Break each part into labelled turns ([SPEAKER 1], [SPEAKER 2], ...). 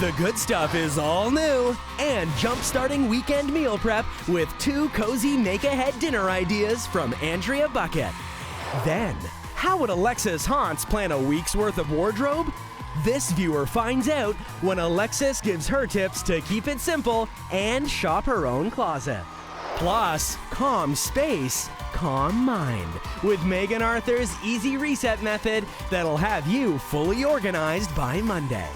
[SPEAKER 1] The good stuff is all new and jump-starting weekend meal prep with 2 cozy make-ahead dinner ideas from Andrea Bucket. Then, how would Alexis Haunts plan a week's worth of wardrobe? This viewer finds out when Alexis gives her tips to keep it simple and shop her own closet. Plus, calm space, calm mind with Megan Arthur's easy reset method that'll have you fully organized by Monday.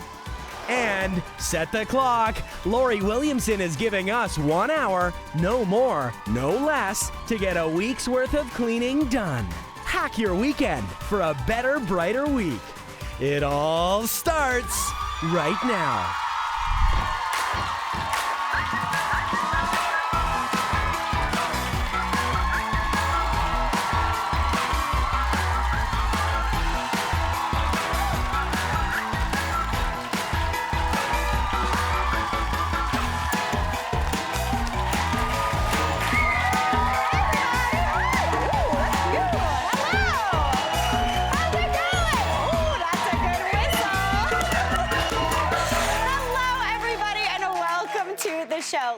[SPEAKER 1] And set the clock. Lori Williamson is giving us 1 hour, no more, no less, to get a week's worth of cleaning done. Hack your weekend for a better, brighter week. It all starts right now.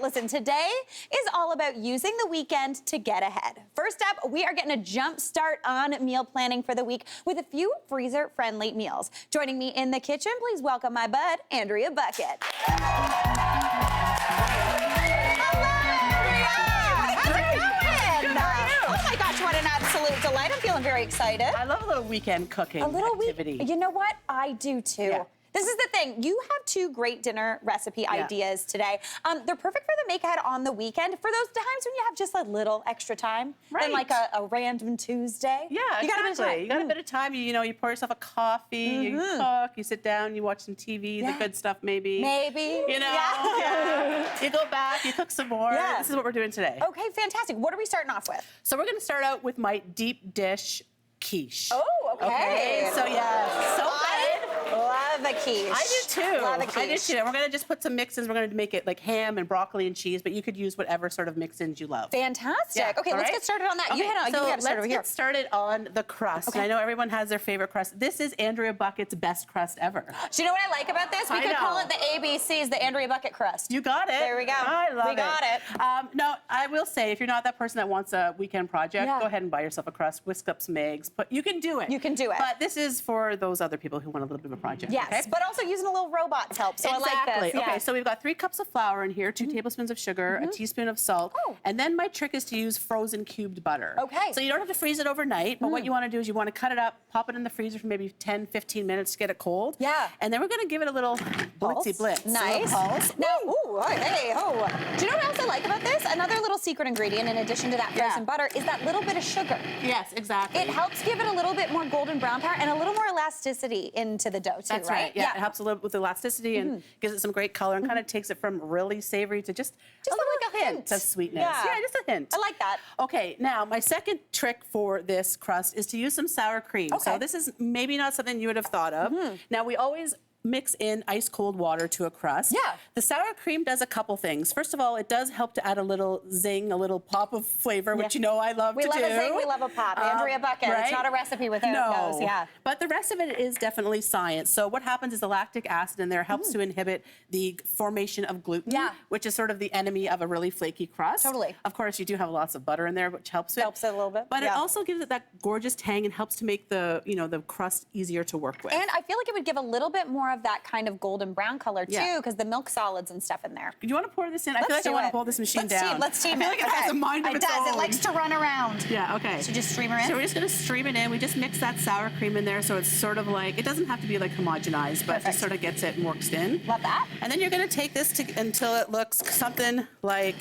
[SPEAKER 2] Listen, today is all about using the weekend to get ahead. First up, we are getting a jump start on meal planning for the week with a few freezer-friendly meals. Joining me in the kitchen, please welcome my bud, Andrea Bucket. Hello, Andrea! How's it going? Oh my gosh, what an absolute delight. I'm feeling very excited.
[SPEAKER 3] I love a little weekend cooking activity.
[SPEAKER 2] You know what? I do too. Yeah. This is the thing. You have 2 great dinner recipe ideas today. They're perfect for the make-ahead on the weekend for those times when you have just a little extra time.
[SPEAKER 3] Right.
[SPEAKER 2] Than like a random Tuesday.
[SPEAKER 3] Yeah,
[SPEAKER 2] you got a bit of time.
[SPEAKER 3] You got a bit of time. You pour yourself a coffee, you cook, you sit down, you watch some TV, the good stuff maybe.
[SPEAKER 2] Maybe.
[SPEAKER 3] You go back, you cook some more.
[SPEAKER 2] Yeah.
[SPEAKER 3] This is what we're doing today.
[SPEAKER 2] Okay, fantastic. What are we starting off with?
[SPEAKER 3] So we're going to start out with my deep dish quiche.
[SPEAKER 2] Oh, okay.
[SPEAKER 3] So yeah, so
[SPEAKER 2] I love a quiche.
[SPEAKER 3] I do too.
[SPEAKER 2] Love a quiche.
[SPEAKER 3] I do too. We're gonna just put some mix-ins. We're gonna make it like ham and broccoli and cheese, but you could use whatever sort of mix-ins you love.
[SPEAKER 2] Fantastic.
[SPEAKER 3] Yeah.
[SPEAKER 2] Okay, let's get started on that.
[SPEAKER 3] Okay,
[SPEAKER 2] Let's
[SPEAKER 3] get started on the crust.
[SPEAKER 2] Okay.
[SPEAKER 3] And I know everyone has their favorite crust. This is Andrea Bucket's best crust ever.
[SPEAKER 2] Do you know what I like about this? We could call it the ABCs, the Andrea Bucket crust.
[SPEAKER 3] You got it.
[SPEAKER 2] There we go.
[SPEAKER 3] I love it.
[SPEAKER 2] We got it.
[SPEAKER 3] No, I will say, if you're not that person that wants a weekend project, go ahead and buy yourself a crust, whisk up some eggs. You can do it.
[SPEAKER 2] You can do it.
[SPEAKER 3] But this is for those other people who want a little bit of a project.
[SPEAKER 2] Yes,
[SPEAKER 3] okay?
[SPEAKER 2] but also using a little robot's help. So
[SPEAKER 3] Exactly.
[SPEAKER 2] I like this.
[SPEAKER 3] Okay, so we've got 3 cups of flour in here, 2 tablespoons of sugar, a teaspoon of salt, and then my trick is to use frozen cubed butter.
[SPEAKER 2] Okay.
[SPEAKER 3] So you don't have to freeze it overnight, but what you want to do is you want to cut it up, pop it in the freezer for maybe 10, 15 minutes to get it cold.
[SPEAKER 2] Yeah.
[SPEAKER 3] And then we're going to give it a little blitzy blitz.
[SPEAKER 2] Nice.
[SPEAKER 3] Pulse.
[SPEAKER 2] Now, do you know what else I like about this? Another little secret ingredient in addition to that frozen butter is that little bit of sugar.
[SPEAKER 3] Yes, exactly.
[SPEAKER 2] It helps give it a little bit more golden brown power and a little more elasticity into the dough too,
[SPEAKER 3] That's right. Yeah, it helps a little with elasticity and gives it some great color and kind of takes it from really savory to just
[SPEAKER 2] like a
[SPEAKER 3] hint of sweetness.
[SPEAKER 2] Yeah.
[SPEAKER 3] Just a hint.
[SPEAKER 2] I like that.
[SPEAKER 3] Okay, now my second trick for this crust is to use some sour cream.
[SPEAKER 2] Okay.
[SPEAKER 3] So this is maybe not something you would have thought of. Now we always mix in ice cold water to a crust.
[SPEAKER 2] Yeah.
[SPEAKER 3] The sour cream does a couple things. First of all, it does help to add a little zing, a little pop of flavor, which you know I love to do.
[SPEAKER 2] We love a zing, we love a pop. Andrea Bucket,
[SPEAKER 3] right?
[SPEAKER 2] It's not a recipe without those,
[SPEAKER 3] But the rest of it is definitely science. So what happens is the lactic acid in there helps to inhibit the formation of gluten, which is sort of the enemy of a really flaky crust.
[SPEAKER 2] Totally.
[SPEAKER 3] Of course, you do have lots of butter in there, which helps it.
[SPEAKER 2] Helps it a little bit.
[SPEAKER 3] But it also gives it that gorgeous tang and helps to make the, the crust easier to work with.
[SPEAKER 2] And I feel like it would give a little bit more of that kind of golden brown color too, because the milk solids and stuff in there.
[SPEAKER 3] Do you want to pour this in? I feel like I want to pull this machine down.
[SPEAKER 2] Let's steam it.
[SPEAKER 3] I feel like it has a mind of its own.
[SPEAKER 2] It likes to run around.
[SPEAKER 3] Yeah, okay.
[SPEAKER 2] So just stream her in?
[SPEAKER 3] So we're just going to stream it in. We just mix that sour cream in there so it's sort of like, it doesn't have to be like homogenized, but just sort of gets it mixed in.
[SPEAKER 2] Love that.
[SPEAKER 3] And then you're going to take this until it looks something like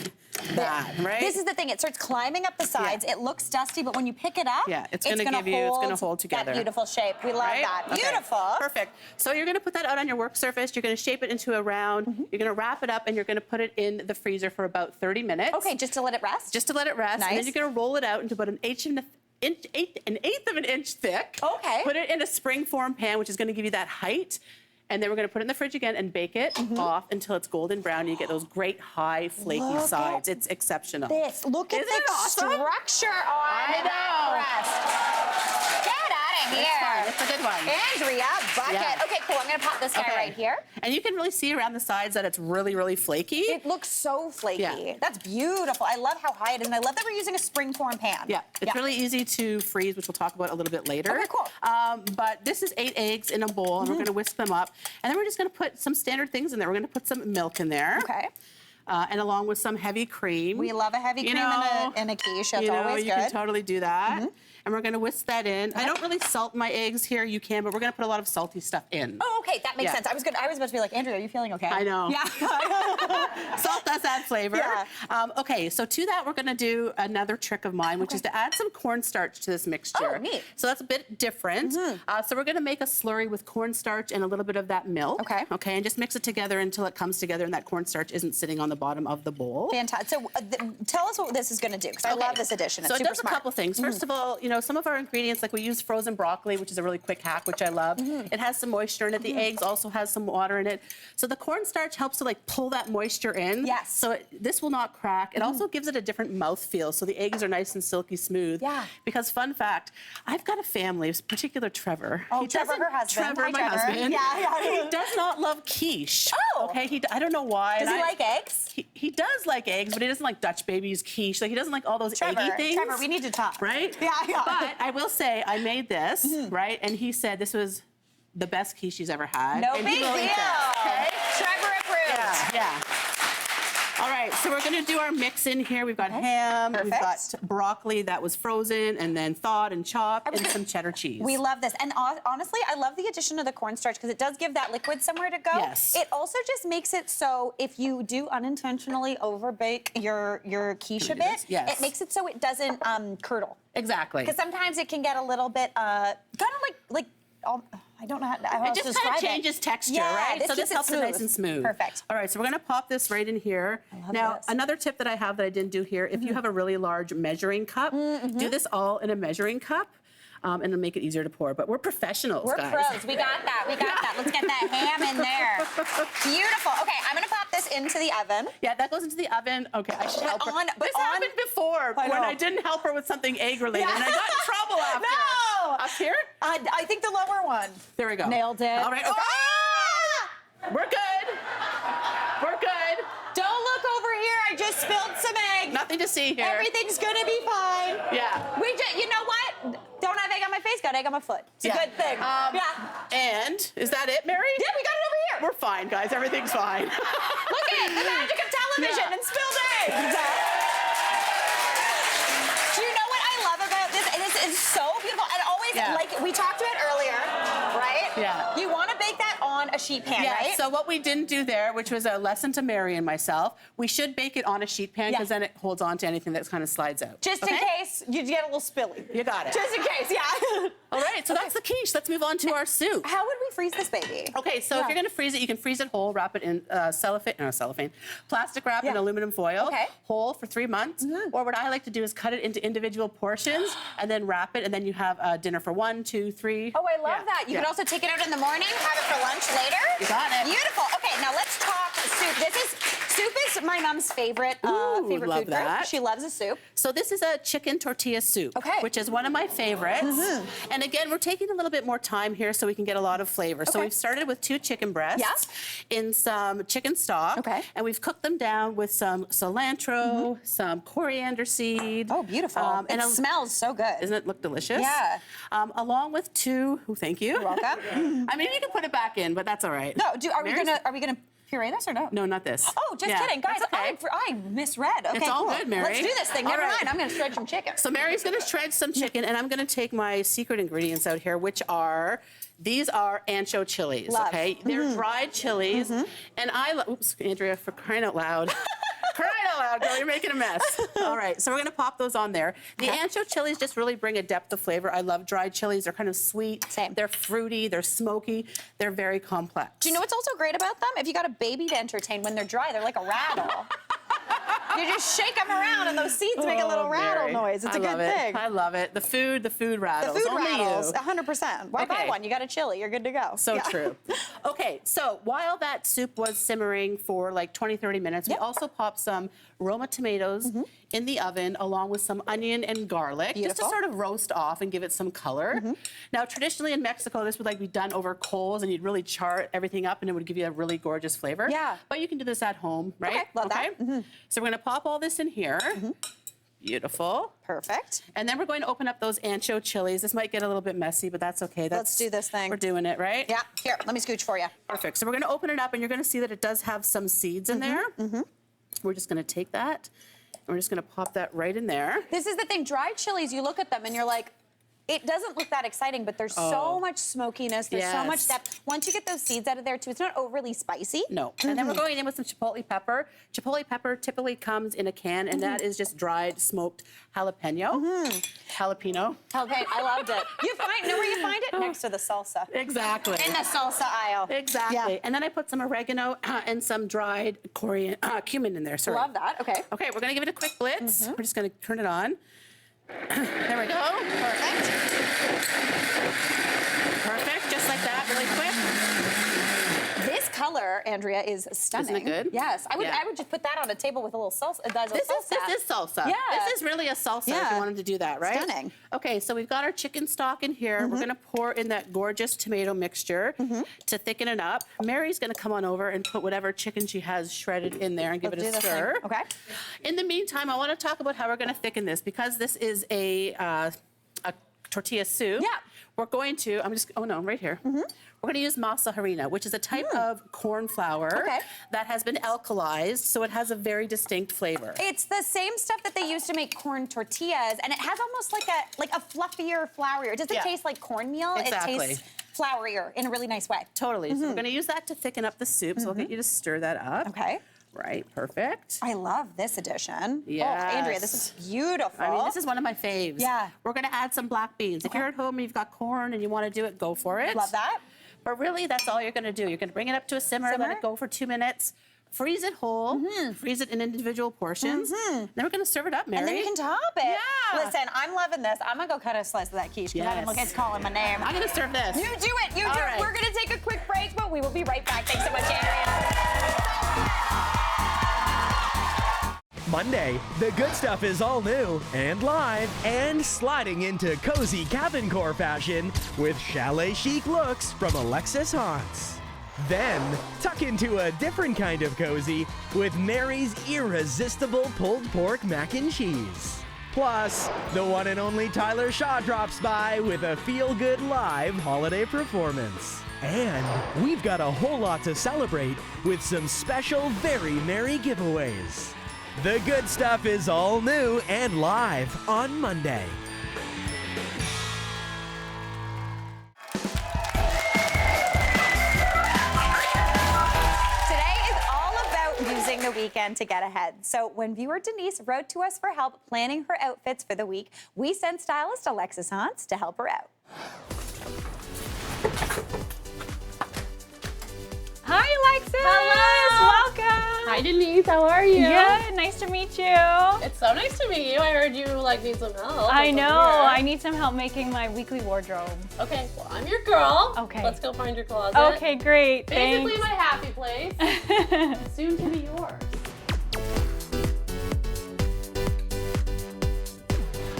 [SPEAKER 3] that, right?
[SPEAKER 2] This is the thing. It starts climbing up the sides. It looks dusty, but when you pick it up,
[SPEAKER 3] it's going to hold together.
[SPEAKER 2] That beautiful shape. We love that.
[SPEAKER 3] Okay.
[SPEAKER 2] Beautiful.
[SPEAKER 3] Perfect. So you're going to put that out on your work surface. You're going to shape it into a round. You're going to wrap it up, and you're going to put it in the freezer for about 30 minutes.
[SPEAKER 2] Okay, just to let it rest?
[SPEAKER 3] Just to let it rest.
[SPEAKER 2] Nice.
[SPEAKER 3] And then you're going to roll it out into about an eighth of an inch thick.
[SPEAKER 2] Okay.
[SPEAKER 3] Put it in a spring-form pan, which is going to give you that height. And then we're going to put it in the fridge again and bake it off until it's golden brown. And you get those great high flaky sides. It's exceptional.
[SPEAKER 2] Look at the structure on the crust. Get out of here.
[SPEAKER 3] It's a good one.
[SPEAKER 2] Andrea Bucket.
[SPEAKER 3] Yeah.
[SPEAKER 2] Okay, cool. I'm going to pop this guy right here.
[SPEAKER 3] And you can really see around the sides that it's really, really flaky.
[SPEAKER 2] It looks so flaky.
[SPEAKER 3] Yeah.
[SPEAKER 2] That's beautiful. I love how high it is, and I love that we're using a springform pan.
[SPEAKER 3] Yeah, it's really easy to freeze, which we'll talk about a little bit later.
[SPEAKER 2] Okay, cool.
[SPEAKER 3] But this is 8 eggs in a bowl, and we're going to whisk them up. And then we're just going to put some standard things in there. We're going to put some milk in there.
[SPEAKER 2] Okay.
[SPEAKER 3] And along with some heavy cream.
[SPEAKER 2] We love a heavy cream in a quiche. That's always good.
[SPEAKER 3] You can totally do that. And we're going to whisk that in. I don't really salt my eggs here. You can, but we're going to put a lot of salty stuff in.
[SPEAKER 2] Oh, okay. That makes sense. I was about to be like, Andrea, are you feeling okay?
[SPEAKER 3] I know.
[SPEAKER 2] Yeah.
[SPEAKER 3] Salt does add flavor.
[SPEAKER 2] Yeah.
[SPEAKER 3] Okay, so to that, we're going to do another trick of mine, which is to add some cornstarch to this mixture.
[SPEAKER 2] Oh, neat.
[SPEAKER 3] So that's a bit different. So we're going to make a slurry with cornstarch and a little bit of that milk.
[SPEAKER 2] Okay.
[SPEAKER 3] Okay, and just mix it together until it comes together and that cornstarch isn't sitting on the bottom of the bowl.
[SPEAKER 2] Fantastic. So tell us what this is going to do, because I love this addition. It's
[SPEAKER 3] so it
[SPEAKER 2] super
[SPEAKER 3] does
[SPEAKER 2] smart.
[SPEAKER 3] a couple things. First of all, some of our ingredients, like we use frozen broccoli, which is a really quick hack, which I love. It has some moisture in it. The eggs also has some water in it. So the cornstarch helps to like pull that moisture in.
[SPEAKER 2] Yes.
[SPEAKER 3] So this will not crack. It also gives it a different mouthfeel. So the eggs are nice and silky smooth.
[SPEAKER 2] Yeah.
[SPEAKER 3] Because fun fact, I've got a family, particular Trevor.
[SPEAKER 2] Oh, Trevor, her husband.
[SPEAKER 3] Trevor,
[SPEAKER 2] Hi,
[SPEAKER 3] my
[SPEAKER 2] Trevor.
[SPEAKER 3] husband.
[SPEAKER 2] Yeah.
[SPEAKER 3] He does not love quiche.
[SPEAKER 2] Oh.
[SPEAKER 3] Okay. I don't know why.
[SPEAKER 2] Does he like eggs?
[SPEAKER 3] He does like eggs, but he doesn't like Dutch baby's quiche. Like he doesn't like all those eggy things.
[SPEAKER 2] Trevor, we need to talk.
[SPEAKER 3] Right?
[SPEAKER 2] Yeah.
[SPEAKER 3] But I will say I made this, right? And he said this was the best quiche he's ever had.
[SPEAKER 2] No
[SPEAKER 3] and
[SPEAKER 2] big
[SPEAKER 3] he will eat
[SPEAKER 2] deal.
[SPEAKER 3] that, okay?
[SPEAKER 2] Trevor approved.
[SPEAKER 3] Yeah. All right, so we're going to do our mix in here. We've got ham, we've got broccoli that was frozen and then thawed and chopped, and some cheddar cheese.
[SPEAKER 2] We love this. And honestly, I love the addition of the cornstarch because it does give that liquid somewhere to go.
[SPEAKER 3] Yes.
[SPEAKER 2] It also just makes it so if you do unintentionally overbake your quiche a bit, it makes it so it doesn't curdle.
[SPEAKER 3] Exactly.
[SPEAKER 2] Because sometimes it can get a little bit kind of like I don't know how to
[SPEAKER 3] it just kind of changes texture, right? So this helps it nice and smooth.
[SPEAKER 2] Perfect.
[SPEAKER 3] All right, so we're going to pop this right in here. Now, another tip that I have that I didn't do here, if you have a really large measuring cup, do this all in a measuring cup. And it'll make it easier to pour. But we're professionals,
[SPEAKER 2] guys. We're pros. We got that. We got that. Let's get that ham in there. Beautiful. Okay, I'm going to pop this into the oven.
[SPEAKER 3] Yeah, that goes into the oven. Okay, I should help her. This happened before when I didn't help her with something egg-related, and I got in trouble after.
[SPEAKER 2] No!
[SPEAKER 3] Up here?
[SPEAKER 2] I think the lower one.
[SPEAKER 3] There we go.
[SPEAKER 2] Nailed it.
[SPEAKER 3] All right. Okay. Ah! We're good. We're good.
[SPEAKER 2] Don't look over here. I just spilled some egg.
[SPEAKER 3] Nothing to see here.
[SPEAKER 2] Everything's going to be fine.
[SPEAKER 3] Yeah.
[SPEAKER 2] You know what? Don't have egg on my face, got egg on my foot. It's a good thing.
[SPEAKER 3] And is that it, Mary?
[SPEAKER 2] Yeah, we got it over here.
[SPEAKER 3] We're fine, guys. Everything's fine.
[SPEAKER 2] Look at the magic of television and spilled eggs. Do you know what I love about this? This is so beautiful. And always, like we talked about earlier, right?
[SPEAKER 3] Yeah.
[SPEAKER 2] You want to bake that on a sheet pan, right?
[SPEAKER 3] So what we didn't do there, which was a lesson to Mary and myself, we should bake it on a sheet pan because then it holds on to anything that kind of slides out.
[SPEAKER 2] Just in case you get a little spilly.
[SPEAKER 3] You got it.
[SPEAKER 2] Just in case, yeah.
[SPEAKER 3] All right, so that's the quiche. Let's move on to our soup.
[SPEAKER 2] How would we freeze this baby?
[SPEAKER 3] Okay, so if you're going to freeze it, you can freeze it whole, wrap it in cellophane, plastic wrap in aluminum foil, whole for 3 months. Or what I like to do is cut it into individual portions and then wrap it, and then you have dinner for 1, 2, 3.
[SPEAKER 2] Oh, I love that. You can also take it out in the morning, have it for lunch later.
[SPEAKER 3] You got it.
[SPEAKER 2] Beautiful. Okay, now let's talk soup. Soup is my mom's favorite favorite
[SPEAKER 3] love
[SPEAKER 2] food
[SPEAKER 3] that.
[SPEAKER 2] group. She loves a soup.
[SPEAKER 3] So this is a chicken tortilla soup, which is one of my favorites. And again, we're taking a little bit more time here so we can get a lot of flavor. So we've started with 2 chicken breasts in some chicken stock. And we've cooked them down with some cilantro, some coriander seed.
[SPEAKER 2] Oh, beautiful. It smells so good.
[SPEAKER 3] Doesn't it look delicious?
[SPEAKER 2] Yeah.
[SPEAKER 3] Along with 2, thank you.
[SPEAKER 2] You're welcome.
[SPEAKER 3] I mean, you can put it back in, but that's all right.
[SPEAKER 2] No, are we gonna puree this or no?
[SPEAKER 3] No, not this.
[SPEAKER 2] Oh, just kidding. Guys, I misread. Okay,
[SPEAKER 3] it's all good, Mary.
[SPEAKER 2] Let's do this thing. Never mind. I'm going to shred some chicken.
[SPEAKER 3] So Mary's going to shred some chicken, and I'm going to take my secret ingredients out here, which are, these are ancho chilies, okay? They're dried chilies, and oops, Andrea, for crying out loud. Crying out loud, girl, you're making a mess. All right, so we're going to pop those on there. The ancho chilies just really bring a depth of flavor. I love dried chilies. They're kind of sweet.
[SPEAKER 2] Same.
[SPEAKER 3] They're fruity. They're smoky. They're very complex.
[SPEAKER 2] Do you know what's also great about them? If you got a baby to entertain, when they're dry, they're like a rattle. You just shake them around and those seeds make a little rattle
[SPEAKER 3] Mary.
[SPEAKER 2] noise. It's a good thing.
[SPEAKER 3] I love it. The food rattles.
[SPEAKER 2] The food
[SPEAKER 3] Only
[SPEAKER 2] rattles,
[SPEAKER 3] you.
[SPEAKER 2] 100%. Why buy one? You got a chili. You're good to go.
[SPEAKER 3] So true. Okay, so while that soup was simmering for like 20, 30 minutes, we also popped some Roma tomatoes in the oven along with some onion and garlic, just to sort of roast off and give it some color. Now, traditionally in Mexico, this would like be done over coals and you'd really char everything up and it would give you a really gorgeous flavor.
[SPEAKER 2] Yeah.
[SPEAKER 3] But you can do this at home, right?
[SPEAKER 2] Okay, love that.
[SPEAKER 3] So we're gonna pop all this in here. Beautiful.
[SPEAKER 2] Perfect.
[SPEAKER 3] And then we're going to open up those ancho chilies. This might get a little bit messy, but that's okay.
[SPEAKER 2] Let's do this thing.
[SPEAKER 3] We're doing it, right?
[SPEAKER 2] Yeah, here, let me scooch for you.
[SPEAKER 3] Perfect. So we're going to open it up, and you're going to see that it does have some seeds in there. We're just going to take that, and we're just going to pop that right in there.
[SPEAKER 2] This is the thing, dried chilies, you look at them and you're like, it doesn't look that exciting, but there's so much smokiness, there's so much depth. Once you get those seeds out of there too, it's not overly spicy.
[SPEAKER 3] No. And then we're going in with some chipotle pepper. Chipotle pepper typically comes in a can, and that is just dried smoked jalapeno. Jalapeno.
[SPEAKER 2] Okay, I loved it. Know where you find it? Next to the salsa.
[SPEAKER 3] Exactly.
[SPEAKER 2] In the salsa aisle.
[SPEAKER 3] Exactly.
[SPEAKER 2] Yeah.
[SPEAKER 3] And then I put some oregano and some dried cumin in there. Sorry.
[SPEAKER 2] Love that. Okay.
[SPEAKER 3] Okay, we're going to give it a quick blitz. We're just going to turn it on. There we go.
[SPEAKER 2] Perfect.
[SPEAKER 3] Perfect, just like that, really quick.
[SPEAKER 2] This color, Andrea, is stunning.
[SPEAKER 3] Isn't it good?
[SPEAKER 2] Yes. I would just put that on a table with a little salsa.
[SPEAKER 3] This is salsa.
[SPEAKER 2] Yeah.
[SPEAKER 3] This is really a salsa if you wanted to do that, right?
[SPEAKER 2] Stunning.
[SPEAKER 3] Okay, so we've got our chicken stock in here. We're gonna pour in that gorgeous tomato mixture to thicken it up. Mary's gonna come on over and put whatever chicken she has shredded in there and give it a stir.
[SPEAKER 2] Okay.
[SPEAKER 3] In the meantime, I wanna talk about how we're gonna thicken this because this is a tortilla soup.
[SPEAKER 2] Yeah.
[SPEAKER 3] We're going to, right here. We're going to use masa harina, which is a type of corn flour that has been alkalized, so it has a very distinct flavor.
[SPEAKER 2] It's the same stuff that they use to make corn tortillas, and it has almost like a fluffier, flourier. It doesn't taste like cornmeal.
[SPEAKER 3] Exactly.
[SPEAKER 2] It tastes flourier in a really nice way.
[SPEAKER 3] Totally. So we're going to use that to thicken up the soup. So I'll get you to stir that up.
[SPEAKER 2] Okay.
[SPEAKER 3] Right, perfect.
[SPEAKER 2] I love this addition.
[SPEAKER 3] Yes.
[SPEAKER 2] Oh, Andrea, this is beautiful.
[SPEAKER 3] I mean, this is one of my faves.
[SPEAKER 2] Yeah.
[SPEAKER 3] We're going to add some black beans. If you're at home and you've got corn and you want to do it, go for it.
[SPEAKER 2] Love that.
[SPEAKER 3] But really, that's all you're going to do. You're going to bring it up to a simmer, let it go for 2 minutes, freeze it whole, freeze it in individual portions. Then we're going to serve it up, Mary.
[SPEAKER 2] And then you can top it.
[SPEAKER 3] Yeah.
[SPEAKER 2] Listen, I'm loving this. I'm going to go cut a slice of that quiche because I didn't look, it's calling my name.
[SPEAKER 3] I'm going to serve this.
[SPEAKER 2] You do it. You do it. We're going to take a quick break, but we will be right back. Thanks so much, Andrea.
[SPEAKER 1] Monday, the good stuff is all new and live and sliding into cozy cabin core fashion with chalet chic looks from Alexis Haunts. Then, tuck into a different kind of cozy with Mary's irresistible pulled pork mac and cheese. Plus, the one and only Tyler Shaw drops by with a feel-good live holiday performance. And we've got a whole lot to celebrate with some special very merry giveaways. The good stuff is all new and live on Monday.
[SPEAKER 2] Today is all about using the weekend to get ahead. So when viewer Denise wrote to us for help planning her outfits for the week, we sent stylist Alexis Haunts to help her out.
[SPEAKER 4] Hi, Alexis. Hello. Welcome.
[SPEAKER 5] Hi, Denise. How are you?
[SPEAKER 4] Good. Nice to meet you.
[SPEAKER 5] It's so nice to meet you. I heard you need some help.
[SPEAKER 4] I know. I need some help making my weekly wardrobe.
[SPEAKER 5] Okay. Well, I'm your girl.
[SPEAKER 4] Okay.
[SPEAKER 5] Let's go find your closet.
[SPEAKER 4] Okay, great.
[SPEAKER 5] Basically,
[SPEAKER 4] Thanks.
[SPEAKER 5] my happy place. Soon to be yours.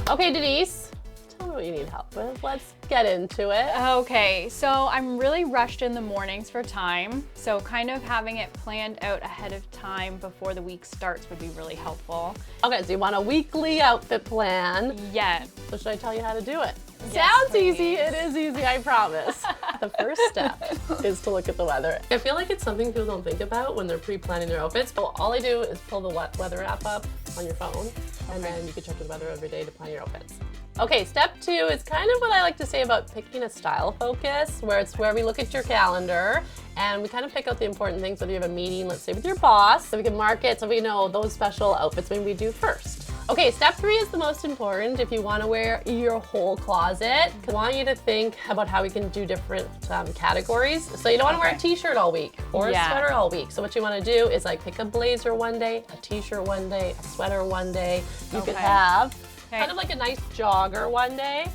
[SPEAKER 5] Okay, Denise. Tell me what you need help with. Let's get into it.
[SPEAKER 4] Okay, so I'm really rushed in the mornings for time, so kind of having it planned out ahead of time before the week starts would be really helpful.
[SPEAKER 5] Okay, so you want a weekly outfit plan.
[SPEAKER 4] Yes.
[SPEAKER 5] So should I tell you how to do it?
[SPEAKER 4] Yes,
[SPEAKER 5] Sounds
[SPEAKER 4] please.
[SPEAKER 5] easy. It is easy, I promise. The first step is to look at the weather. I feel like it's something people don't think about when they're pre-planning their outfits. But all I do is pull the weather app up on your phone, and then you can check the weather every day to plan your outfits. Okay, step 2 is kind of what I like to say about picking a style focus, where it's where we look at your calendar and we kind of pick out the important things, whether you have a meeting, let's say with your boss, so we can mark it so we know those special outfits maybe we do first. Okay, Okay, step 3 is the most important if you want to wear your whole closet. I want you to think about how we can do different categories. So you don't want to wear a t-shirt all week or a sweater all week. So what you want to do is like pick a blazer one day, a t-shirt one day, a sweater one day. You could have kind of like a nice jogger one day,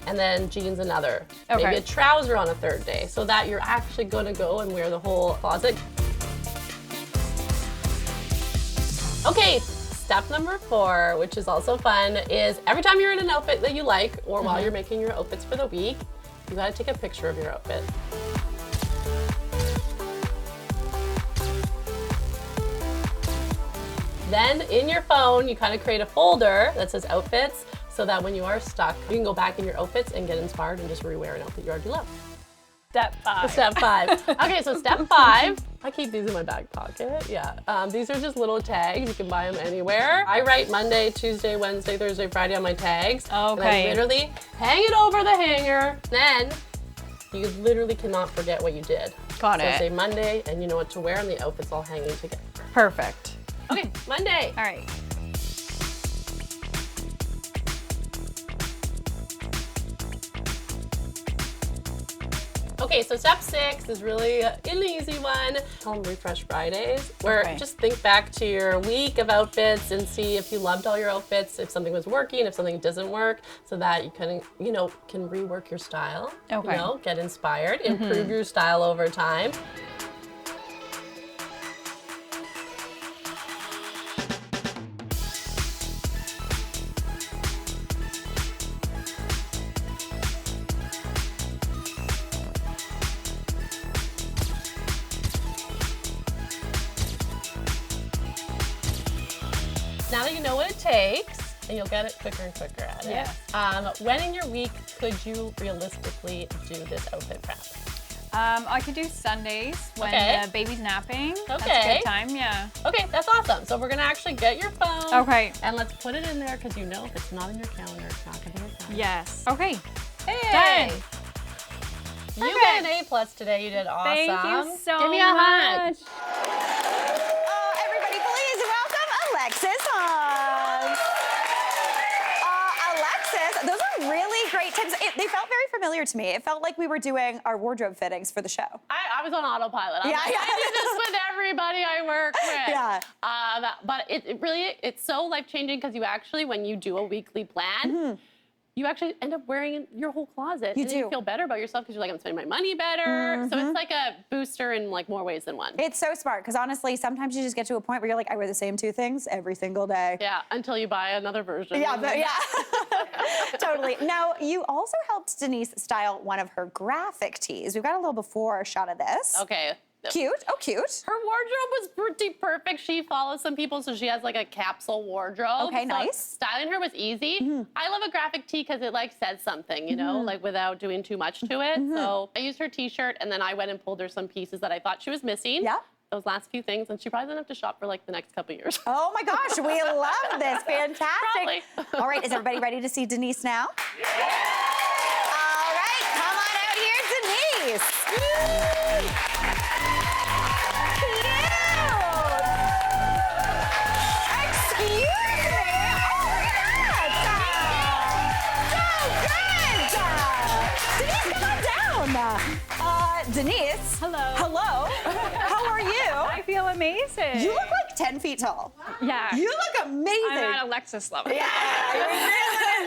[SPEAKER 5] and then jeans another. Maybe a trouser on a third day, so that you're actually going to go and wear the whole closet. Okay, step number 4, which is also fun, is every time you're in an outfit that you like, or while you're making your outfits for the week, you gotta take a picture of your outfit. Then in your phone, you kind of create a folder that says outfits, so that when you are stuck, you can go back in your outfits and get inspired and just rewear an outfit you already love.
[SPEAKER 4] Step 5.
[SPEAKER 5] Step 5. Okay, so step 5, I keep these in my back pocket. Yeah, these are just little tags. You can buy them anywhere. I write Monday, Tuesday, Wednesday, Thursday, Friday on my tags.
[SPEAKER 4] Okay.
[SPEAKER 5] And I literally hang it over the hanger. Then you literally cannot forget what you did.
[SPEAKER 4] Got
[SPEAKER 5] So
[SPEAKER 4] it.
[SPEAKER 5] say Monday, and you know what to wear, and the outfit's all hanging together.
[SPEAKER 4] Perfect.
[SPEAKER 5] Okay, Monday.
[SPEAKER 4] All right.
[SPEAKER 5] Okay, so step 6 is really an easy one. Call them Refresh Fridays, where just think back to your week of outfits and see if you loved all your outfits, if something was working, if something doesn't work, so that you can rework your style. Get inspired, improve your style over time. Now that you know what it takes, and you'll get it quicker and quicker at it. When in your week could you realistically do this outfit prep?
[SPEAKER 4] I could do Sundays when the baby's napping. That's a good time, yeah.
[SPEAKER 5] Okay, that's awesome. So we're gonna actually get your phone.
[SPEAKER 4] Okay.
[SPEAKER 5] And let's put it in there, because you know if it's not in your calendar, it's not gonna be in your calendar.
[SPEAKER 4] Yes. Okay.
[SPEAKER 5] Hey!
[SPEAKER 4] Done.
[SPEAKER 5] You got an A+ today. You did awesome.
[SPEAKER 4] Thank you so
[SPEAKER 5] Give me a hug.
[SPEAKER 4] much.
[SPEAKER 2] Everybody, please welcome Alexis Hans. Alexis, those are really great tips. They felt very familiar to me. It felt like we were doing our wardrobe fittings for the show.
[SPEAKER 3] I was on autopilot. I do this with everybody I work with.
[SPEAKER 2] Yeah.
[SPEAKER 3] But it's so life-changing, because you actually, when you do a weekly plan, you actually end up wearing your whole closet.
[SPEAKER 2] You
[SPEAKER 3] and
[SPEAKER 2] do.
[SPEAKER 3] You feel better about yourself, because you're like, I'm spending my money better. So it's like a booster in like more ways than one.
[SPEAKER 2] It's so smart, because honestly, sometimes you just get to a point where you're like, I wear the same 2 things every single day.
[SPEAKER 3] Yeah, until you buy another version.
[SPEAKER 2] Yeah, totally. Now, you also helped Denise style one of her graphic tees. We've got a little before shot of this.
[SPEAKER 3] Okay.
[SPEAKER 2] Cute. Oh, cute.
[SPEAKER 3] Her wardrobe was pretty perfect. She follows some people, so she has like a capsule wardrobe.
[SPEAKER 2] Okay,
[SPEAKER 3] so
[SPEAKER 2] nice.
[SPEAKER 3] Styling her was easy. I love a graphic tee because it like says something, you know, like without doing too much to it. So I used her t-shirt, and then I went and pulled her some pieces that I thought she was missing.
[SPEAKER 2] Yeah.
[SPEAKER 3] Those last few things, and she probably doesn't have to shop for like the next couple years.
[SPEAKER 2] Oh my gosh, we love this. Fantastic.
[SPEAKER 3] Probably.
[SPEAKER 2] All right, is everybody ready to see Denise now? All right, come on out here, Denise. Excuse me. Denise, come on down. Denise.
[SPEAKER 4] Hello.
[SPEAKER 2] Hello. How are you?
[SPEAKER 4] I feel amazing.
[SPEAKER 2] You look like 10 feet tall.
[SPEAKER 4] Yeah.
[SPEAKER 2] You look amazing.
[SPEAKER 4] I'm at Alexis level.
[SPEAKER 2] Yeah.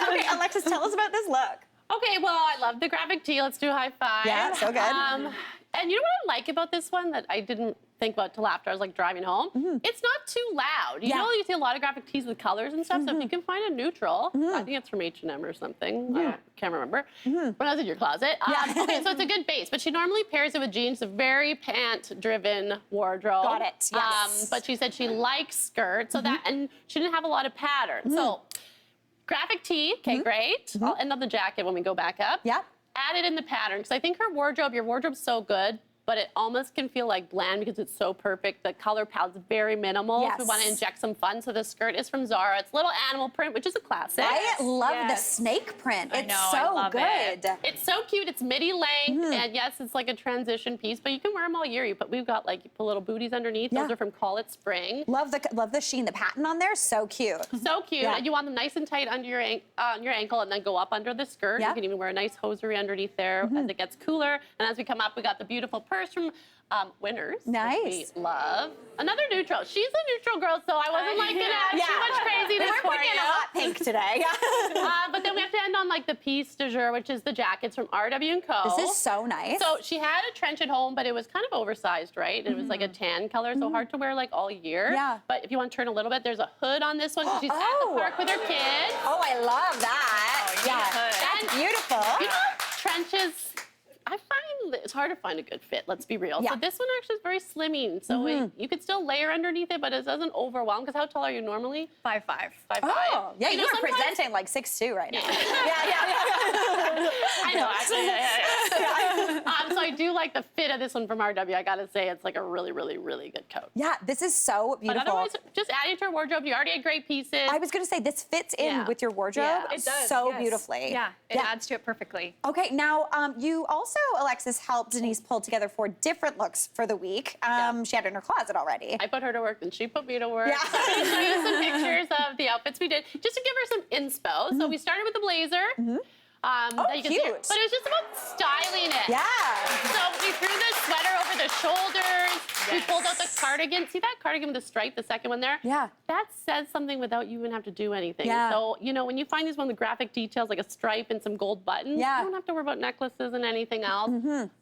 [SPEAKER 2] Okay, Alexis, tell us about this look.
[SPEAKER 3] Okay, well, I love the graphic tee. Let's do a high five.
[SPEAKER 2] Yeah, so good.
[SPEAKER 3] And you know what I like about this one that I didn't think about till after I was like driving home? It's not too loud. You know, you see a lot of graphic tees with colors and stuff, so if you can find a neutral, I think it's from H&M or something. I can't remember. When I was in your closet. Okay, so it's a good base, but she normally pairs it with jeans, a very pant-driven wardrobe.
[SPEAKER 2] Got it, yes.
[SPEAKER 3] But she said she likes skirts, so that, and she didn't have a lot of pattern. So graphic tee, okay, great. I'll end up the jacket when we go back up.
[SPEAKER 2] Yep.
[SPEAKER 3] Add it in the pattern, because I think her wardrobe, your wardrobe's so good,
[SPEAKER 5] but it almost can feel like bland because it's so perfect. The color palette's very minimal.
[SPEAKER 2] Yes.
[SPEAKER 5] We want to inject some fun. So the skirt is from Zara. It's little animal print, which is a classic.
[SPEAKER 2] I love the
[SPEAKER 4] Yes.
[SPEAKER 2] snake print.
[SPEAKER 4] I
[SPEAKER 2] It's
[SPEAKER 4] know, I
[SPEAKER 2] so
[SPEAKER 4] love
[SPEAKER 2] good.
[SPEAKER 4] it.
[SPEAKER 5] It's so cute. It's midi length, and yes, it's like a transition piece, but you can wear them all year. We've got like you put little booties underneath.
[SPEAKER 2] Yeah.
[SPEAKER 5] Those are from Call It Spring.
[SPEAKER 2] Love the sheen, the pattern on there, so cute.
[SPEAKER 5] So cute.
[SPEAKER 2] Yeah.
[SPEAKER 5] And you want them nice and tight under your ankle and then go up under the skirt.
[SPEAKER 2] Yeah.
[SPEAKER 5] You can even wear a nice hosiery underneath there as it gets cooler. And as we come up, we got the beautiful purse from Winners.
[SPEAKER 2] Nice.
[SPEAKER 5] Which we love. Another neutral. She's a neutral girl, so I wasn't like gonna add too much craziness
[SPEAKER 2] We're
[SPEAKER 5] for
[SPEAKER 2] putting in
[SPEAKER 5] you.
[SPEAKER 2] a hot pink today.
[SPEAKER 5] But then we have to end on like the piece de jour, which is the jackets from RW & Co.
[SPEAKER 2] This is so nice.
[SPEAKER 5] So she had a trench at home, but it was kind of oversized, right? And it was like a tan color, so hard to wear like all year.
[SPEAKER 2] Yeah.
[SPEAKER 5] But if you want to turn a little bit, there's a hood on this one because she's at the park with her kids.
[SPEAKER 2] Oh, I love that.
[SPEAKER 4] you need a hood.
[SPEAKER 2] That's beautiful.
[SPEAKER 5] You know, trenches, I find that it's hard to find a good fit, let's be real.
[SPEAKER 2] Yeah.
[SPEAKER 5] So this one actually is very slimming. So you could still layer underneath it, but it doesn't overwhelm. Because how tall are you normally?
[SPEAKER 4] 5'5".
[SPEAKER 5] 5'5".
[SPEAKER 2] Oh, yeah, you
[SPEAKER 5] know,
[SPEAKER 2] are
[SPEAKER 5] sometimes-
[SPEAKER 2] presenting like 6'2" right now.
[SPEAKER 5] Yeah.
[SPEAKER 2] yeah.
[SPEAKER 5] I know, actually, yeah. So I do like the fit of this one from RW. I gotta say, it's like a really, really, really good coat.
[SPEAKER 2] Yeah, this is so
[SPEAKER 5] But
[SPEAKER 2] beautiful.
[SPEAKER 5] otherwise, just adding to our wardrobe. You already had great pieces.
[SPEAKER 2] I was going to say, this fits in
[SPEAKER 5] Yeah.
[SPEAKER 2] with your wardrobe
[SPEAKER 5] Yeah. It
[SPEAKER 4] does,
[SPEAKER 2] so
[SPEAKER 4] yes.
[SPEAKER 2] beautifully.
[SPEAKER 4] Yeah, it adds to it perfectly.
[SPEAKER 2] Okay, now you also, Alexis, helped Denise pull together 4 different looks for the week. She had it in her closet already.
[SPEAKER 5] I put her to work, and she put me to work.
[SPEAKER 2] Yeah.
[SPEAKER 5] So I'm going to show you some pictures of the outfits we did, just to give her some inspo. So we started with the blazer. That you can see,
[SPEAKER 2] cute.
[SPEAKER 5] but it was just about styling it.
[SPEAKER 2] Yeah.
[SPEAKER 5] So we threw the sweater over the shoulders. We pulled out the cardigan. See that cardigan with the stripe, the second one there?
[SPEAKER 2] Yeah.
[SPEAKER 5] That says something without you even have to do anything.
[SPEAKER 2] Yeah.
[SPEAKER 5] So, you know, when you find these one of the graphic details, like a stripe and some gold buttons,
[SPEAKER 2] Yeah.
[SPEAKER 5] you don't have to worry about necklaces and anything else.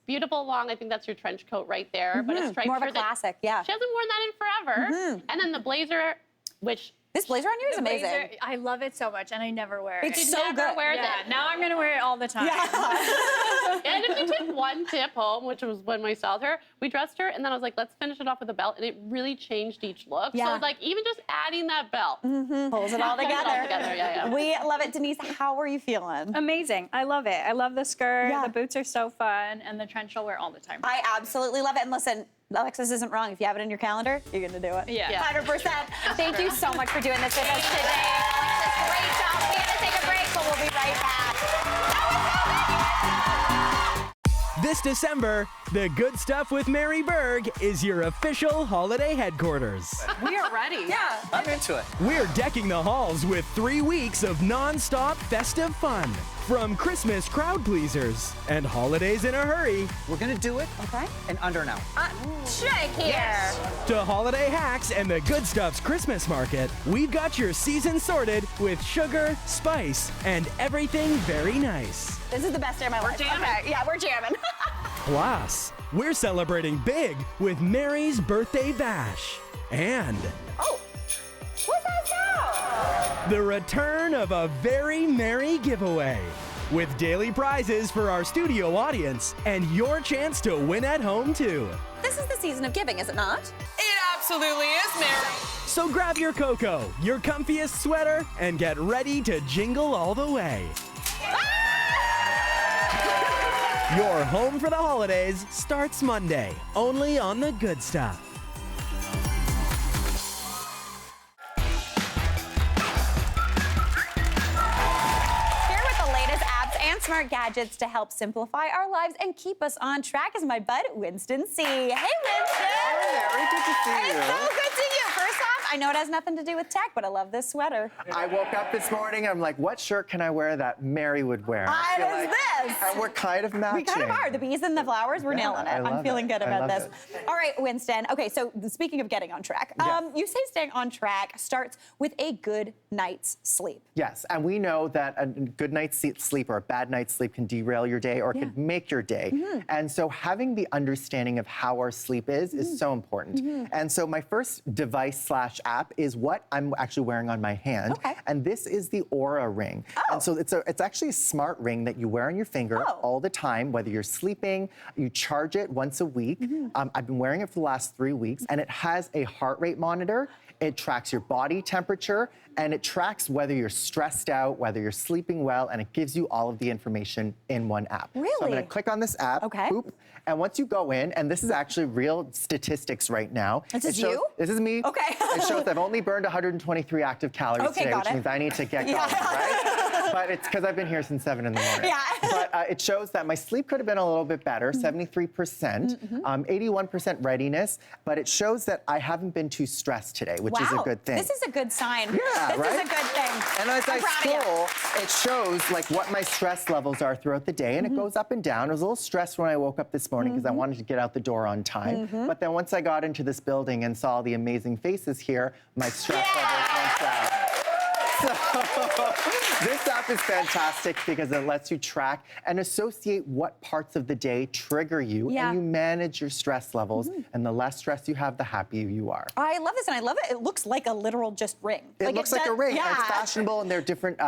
[SPEAKER 5] Beautiful long, I think that's your trench coat right there. But a striped
[SPEAKER 2] More of a
[SPEAKER 5] shirt that-
[SPEAKER 2] classic, yeah.
[SPEAKER 5] She hasn't worn that in forever. And then the blazer, which
[SPEAKER 2] This blazer on you is
[SPEAKER 4] The
[SPEAKER 2] amazing.
[SPEAKER 4] blazer, I love it so much, and I never wear it.
[SPEAKER 2] It's
[SPEAKER 5] she
[SPEAKER 2] so
[SPEAKER 5] never
[SPEAKER 2] good.
[SPEAKER 5] wears
[SPEAKER 4] yeah,
[SPEAKER 5] it.
[SPEAKER 4] now I'm gonna wear it all the time.
[SPEAKER 5] And if you took one tip home, which was when we styled her, we dressed her, and then I was like, let's finish it off with a belt, and it really changed each look.
[SPEAKER 2] Yeah.
[SPEAKER 5] So like even just adding that belt.
[SPEAKER 2] Pulls it all together.
[SPEAKER 5] Yeah.
[SPEAKER 2] We love it. Denise, how are you feeling?
[SPEAKER 4] Amazing. I love it. I love the skirt.
[SPEAKER 2] Yeah.
[SPEAKER 4] The boots are so fun, and the trench I'll wear all the time.
[SPEAKER 2] I absolutely love it. And listen, Alexis isn't wrong. If you have it in your calendar, you're going to do it.
[SPEAKER 4] Yeah.
[SPEAKER 2] 100%. Thank you so much for doing this with us today. Alexis, great job. We got to take a break, but we'll be right back.
[SPEAKER 1] This December, the Good Stuff with Mary Berg is your official holiday headquarters.
[SPEAKER 6] We are ready.
[SPEAKER 2] Yeah.
[SPEAKER 6] I'm into it.
[SPEAKER 1] We're decking the halls with 3 weeks of non-stop festive fun. From Christmas crowd pleasers and holidays in a hurry
[SPEAKER 6] We're gonna do it
[SPEAKER 2] Okay.
[SPEAKER 6] in under an hour.
[SPEAKER 2] Shake here.
[SPEAKER 1] to holiday hacks and the Good Stuff's Christmas market, we've got your season sorted with sugar, spice, and everything very nice.
[SPEAKER 2] This is the best day of my life.
[SPEAKER 6] jamming.
[SPEAKER 2] Okay. Yeah, we're jamming.
[SPEAKER 1] Plus, we're celebrating big with Mary's birthday bash. And
[SPEAKER 2] Oh, what's that sound?
[SPEAKER 1] the return of a very merry giveaway with daily prizes for our studio audience and your chance to win at home too.
[SPEAKER 2] This is the season of giving, is it not?
[SPEAKER 7] It absolutely is, Mary.
[SPEAKER 1] So grab your cocoa, your comfiest sweater, and get ready to jingle all the way. Your home for the holidays starts Monday, only on The Good Stuff.
[SPEAKER 2] Here with the latest apps and smart gadgets to help simplify our lives and keep us on track is my bud, Winston C. Hey, Winston!
[SPEAKER 8] Very good to see you.
[SPEAKER 2] It's so good to see you. First off, I know it has nothing to do with tech, but I love this sweater.
[SPEAKER 8] I woke up this morning, I'm like, what shirt can I wear that Mary would wear?
[SPEAKER 2] What
[SPEAKER 8] I feel
[SPEAKER 2] is this?
[SPEAKER 8] And we're kind of matching.
[SPEAKER 2] We kind of are. The bees and the flowers, we're nailing it.
[SPEAKER 8] I
[SPEAKER 2] I'm
[SPEAKER 8] love
[SPEAKER 2] feeling
[SPEAKER 8] it.
[SPEAKER 2] good
[SPEAKER 8] I
[SPEAKER 2] about
[SPEAKER 8] love
[SPEAKER 2] this. All right, Winston. Okay, so speaking of getting on track,
[SPEAKER 8] Yes.
[SPEAKER 2] you say staying on track starts with a good night's sleep.
[SPEAKER 8] Yes, and we know that a good night's sleep or a bad night's sleep can derail your day or can make your day. And so having the understanding of how our sleep is so important. And so my first device slash app is what I'm actually wearing on my hand.
[SPEAKER 2] Okay.
[SPEAKER 8] And this is the Aura ring. And so it's actually a smart ring that you wear on your finger all the time, whether you're sleeping, you charge it once a week. I've been wearing it for the last 3 weeks, and it has a heart rate monitor. It tracks your body temperature, and it tracks whether you're stressed out, whether you're sleeping well, and it gives you all of the information in one app.
[SPEAKER 2] Really?
[SPEAKER 8] So I'm gonna click on this app, boop, and once you go in, and this is actually real statistics right now.
[SPEAKER 2] This is you?
[SPEAKER 8] This is me.
[SPEAKER 2] Okay.
[SPEAKER 8] It shows I've only burned 123 active calories today, which means I need to get going, right? But it's because I've been here since 7 in the morning. But it shows that my sleep could have been a little bit better, 73%, 81% readiness, but it shows that I haven't been too stressed today, which is a good thing.
[SPEAKER 2] This is a good sign.
[SPEAKER 8] Yeah,
[SPEAKER 2] this
[SPEAKER 8] right?
[SPEAKER 2] is a good thing.
[SPEAKER 8] And as
[SPEAKER 2] I'm
[SPEAKER 8] I
[SPEAKER 2] proud of you.
[SPEAKER 8] scroll, it shows like what my stress levels are throughout the day, and it goes up and down. I was a little stressed when I woke up this morning because I wanted to get out the door on time. But then once I got into this building and saw the amazing faces here, my stress levels went down. So this app is fantastic because it lets you track and associate what parts of the day trigger you, and you manage your stress levels. And the less stress you have, the happier you are.
[SPEAKER 2] I love this, and I love it. It looks like a literal just ring.
[SPEAKER 8] It looks like a ring. And it's fashionable, and there are different,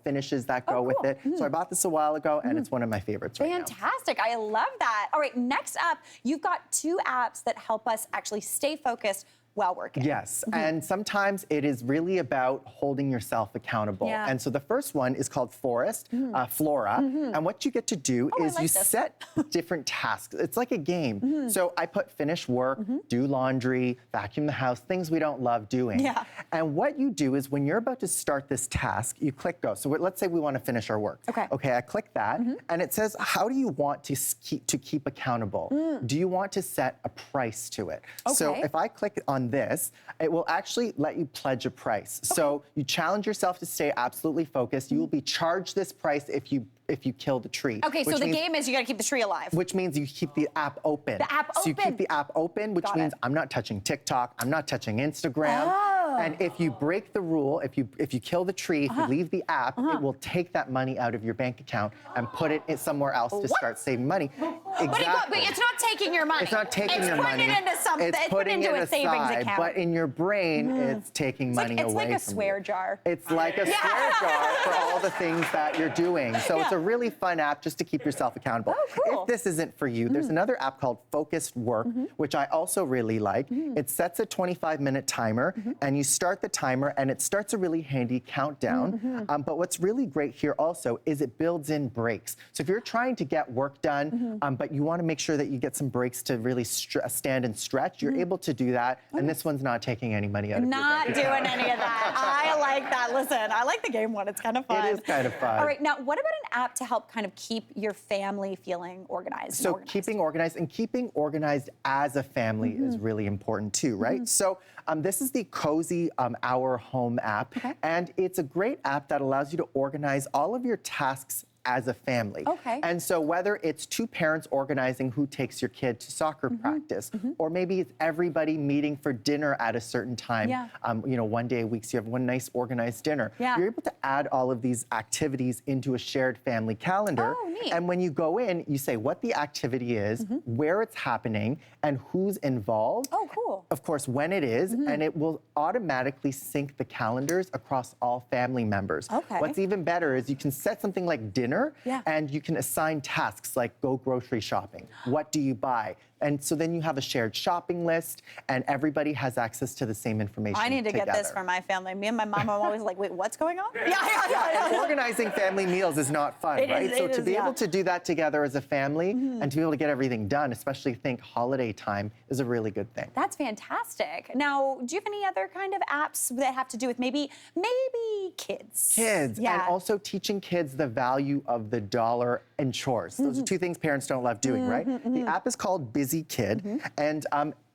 [SPEAKER 8] finishes that go with it. So I bought this a while ago, and it's one of my favorites right now.
[SPEAKER 2] Fantastic. I love that. All right, next up, you've got 2 apps that help us actually stay focused while working.
[SPEAKER 8] Yes, and sometimes it is really about holding yourself accountable. And so the first one is called Flora. And what you get to do is you set different tasks. It's like a game. So I put finish work, do laundry, vacuum the house, things we don't love doing. And what you do is when you're about to start this task, you click go. So let's say we want to finish our work. Okay, I click that, and it says, how do you want to keep accountable? Do you want to set a price to it? So if I click on this, it will actually let you pledge a price. So you challenge yourself to stay absolutely focused. You will be charged this price if you kill the tree.
[SPEAKER 2] Okay, so the game is you got to keep the tree alive.
[SPEAKER 8] Which means you keep the app open.
[SPEAKER 2] The app
[SPEAKER 8] So you
[SPEAKER 2] open.
[SPEAKER 8] keep the app open, which means I'm not touching TikTok, I'm not touching Instagram. And if you break the rule, if you kill the tree, if you leave the app, it will take that money out of your bank account and put it somewhere else to start saving money.
[SPEAKER 2] But it's not taking your money.
[SPEAKER 8] It's not taking your money.
[SPEAKER 2] It's putting it into something.
[SPEAKER 8] It's putting it
[SPEAKER 2] into a savings
[SPEAKER 8] aside,
[SPEAKER 2] account.
[SPEAKER 8] but in your brain, it's taking money away
[SPEAKER 2] It's like a
[SPEAKER 8] from
[SPEAKER 2] swear
[SPEAKER 8] you.
[SPEAKER 2] jar.
[SPEAKER 8] It's like a swear jar for all the things that you're doing. So it's a really fun app just to keep yourself accountable.
[SPEAKER 2] Cool.
[SPEAKER 8] If this isn't for you, there's another app called Focused Work, which I also really like. It sets a 25-minute timer, and you start the timer, and it starts a really handy countdown. But what's really great here also is it builds in breaks. So if you're trying to get work done, but you want to make sure that you get some breaks to really stand and stretch, you're able to do that. And this one's not taking any money out of your
[SPEAKER 2] Not
[SPEAKER 8] bank
[SPEAKER 2] doing
[SPEAKER 8] account.
[SPEAKER 2] any of that. I like that. Listen, I like the game one. It's kind of fun.
[SPEAKER 8] It is kind of fun.
[SPEAKER 2] All right, now what about an app to help kind of keep your family feeling organized?
[SPEAKER 8] So keeping organized as a family is really important too, right? So this is the Cozy Our Home app, and it's a great app that allows you to organize all of your tasks as a family. And so whether it's 2 parents organizing who takes your kid to soccer practice, or maybe it's everybody meeting for dinner at a certain time, one day a week, so you have one nice organized dinner. You're able to add all of these activities into a shared family calendar. And when you go in, you say what the activity is, where it's happening, and who's involved. Of course, when it is, and it will automatically sync the calendars across all family members. What's even better is you can set something like dinner, and you can assign tasks like go grocery shopping. What do you buy? And so then you have a shared shopping list, and everybody has access to the same information.
[SPEAKER 2] I need to get this for my family. Me and my mom are always like, wait, what's going on?
[SPEAKER 8] And organizing family meals is not fun, right? So to be able to do that together as a family and to be able to get everything done, especially think holiday time, is a really good thing.
[SPEAKER 2] That's fantastic. Now, do you have any other kind of apps that have to do with maybe kids?
[SPEAKER 8] Kids, and also teaching kids the value of the dollar and chores. Those are 2 things parents don't love doing, right? The app is called Busy Kid, and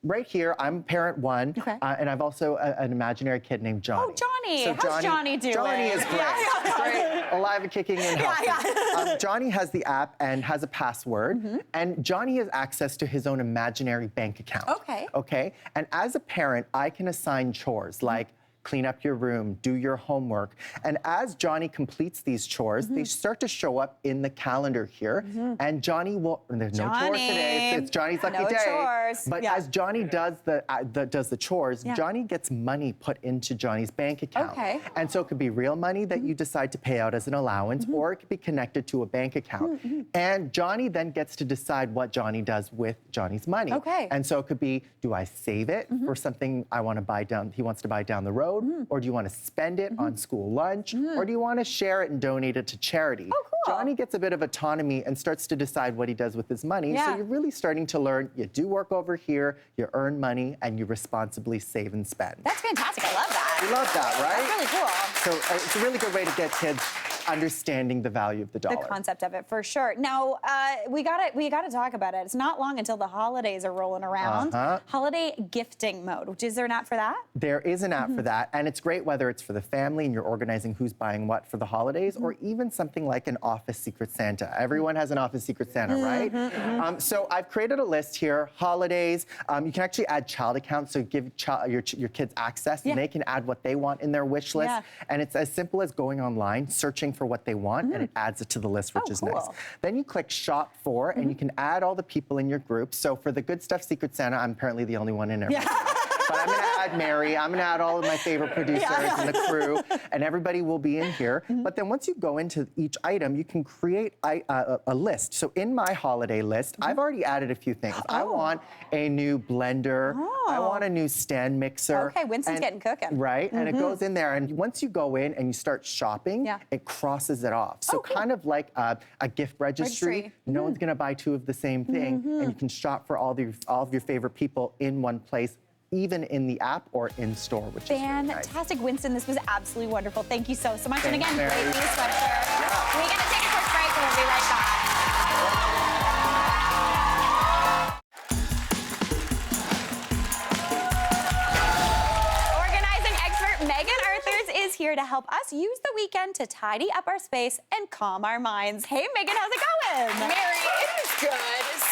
[SPEAKER 8] right here, I'm parent 1, and I've also an imaginary kid named Johnny.
[SPEAKER 2] Oh, Johnny.
[SPEAKER 8] So
[SPEAKER 2] How's Johnny doing?
[SPEAKER 8] Johnny is great. Great, alive and kicking and healthy. Johnny has the app and has a password, and Johnny has access to his own imaginary bank account. Okay. And as a parent, I can assign chores like clean up your room, do your homework. And as Johnny completes these chores, they start to show up in the calendar here. And Johnny will, there's no chores today, it's Johnny's lucky
[SPEAKER 2] No
[SPEAKER 8] day.
[SPEAKER 2] chores.
[SPEAKER 8] But as Johnny does the chores, Johnny gets money put into Johnny's bank account.
[SPEAKER 2] Okay.
[SPEAKER 8] And so it could be real money that you decide to pay out as an allowance, or it could be connected to a bank account. And Johnny then gets to decide what Johnny does with Johnny's money.
[SPEAKER 2] Okay.
[SPEAKER 8] And so it could be, do I save it for something I want to buy he wants to buy down the road? Or do you want to spend it on school lunch? Or do you want to share it and donate it to charity?
[SPEAKER 2] Oh, cool.
[SPEAKER 8] Johnny gets a bit of autonomy and starts to decide what he does with his money.
[SPEAKER 2] Yeah.
[SPEAKER 8] So you're really starting to learn, you do work over here, you earn money, and you responsibly save and spend.
[SPEAKER 2] That's fantastic. I love that.
[SPEAKER 8] You love that, right?
[SPEAKER 2] That's really cool.
[SPEAKER 8] So it's a really good way to get kids understanding the value of the dollar.
[SPEAKER 2] The concept of it, for sure. Now, we gotta talk about it. It's not long until the holidays are rolling around. Holiday gifting mode. Is there an app for that?
[SPEAKER 8] There is an app for that, and it's great whether it's for the family and you're organizing who's buying what for the holidays, or even something like an office Secret Santa. Everyone has an office Secret Santa, right? So I've created a list here, holidays. You can actually add child accounts, so give your kids access, and they can add what they want in their wish list. And it's as simple as going online, searching for what they want, and it adds it to the list, which is nice. Then you click Shop For, and you can add all the people in your group. So for the Good Stuff Secret Santa, I'm apparently the only one in there. But I'm gonna add Mary, I'm gonna add all of my favorite producers and the crew, and everybody will be in here. But then once you go into each item, you can create a list. So in my holiday list, I've already added a few things. I want a new blender, I want a new stand mixer.
[SPEAKER 2] Okay, Winston's getting cooking.
[SPEAKER 8] Right, and it goes in there, and once you go in and you start shopping, it crosses it off. So kind of like a gift registry. No one's gonna buy two of the same thing, and you can shop for all of your favorite people in one place, even in the app or in store, which is really nice.
[SPEAKER 2] Fantastic, Winston. This was absolutely wonderful. Thank you so much. And
[SPEAKER 8] Thanks,
[SPEAKER 2] again,
[SPEAKER 8] Mary.
[SPEAKER 2] great new sweatshirt. We're gonna take a quick break and we'll be right back. Organizing expert Megan Arthurs is here to help us use the weekend to tidy up our space and calm our minds. Hey, Megan, how's it going?
[SPEAKER 7] Mary, it is good.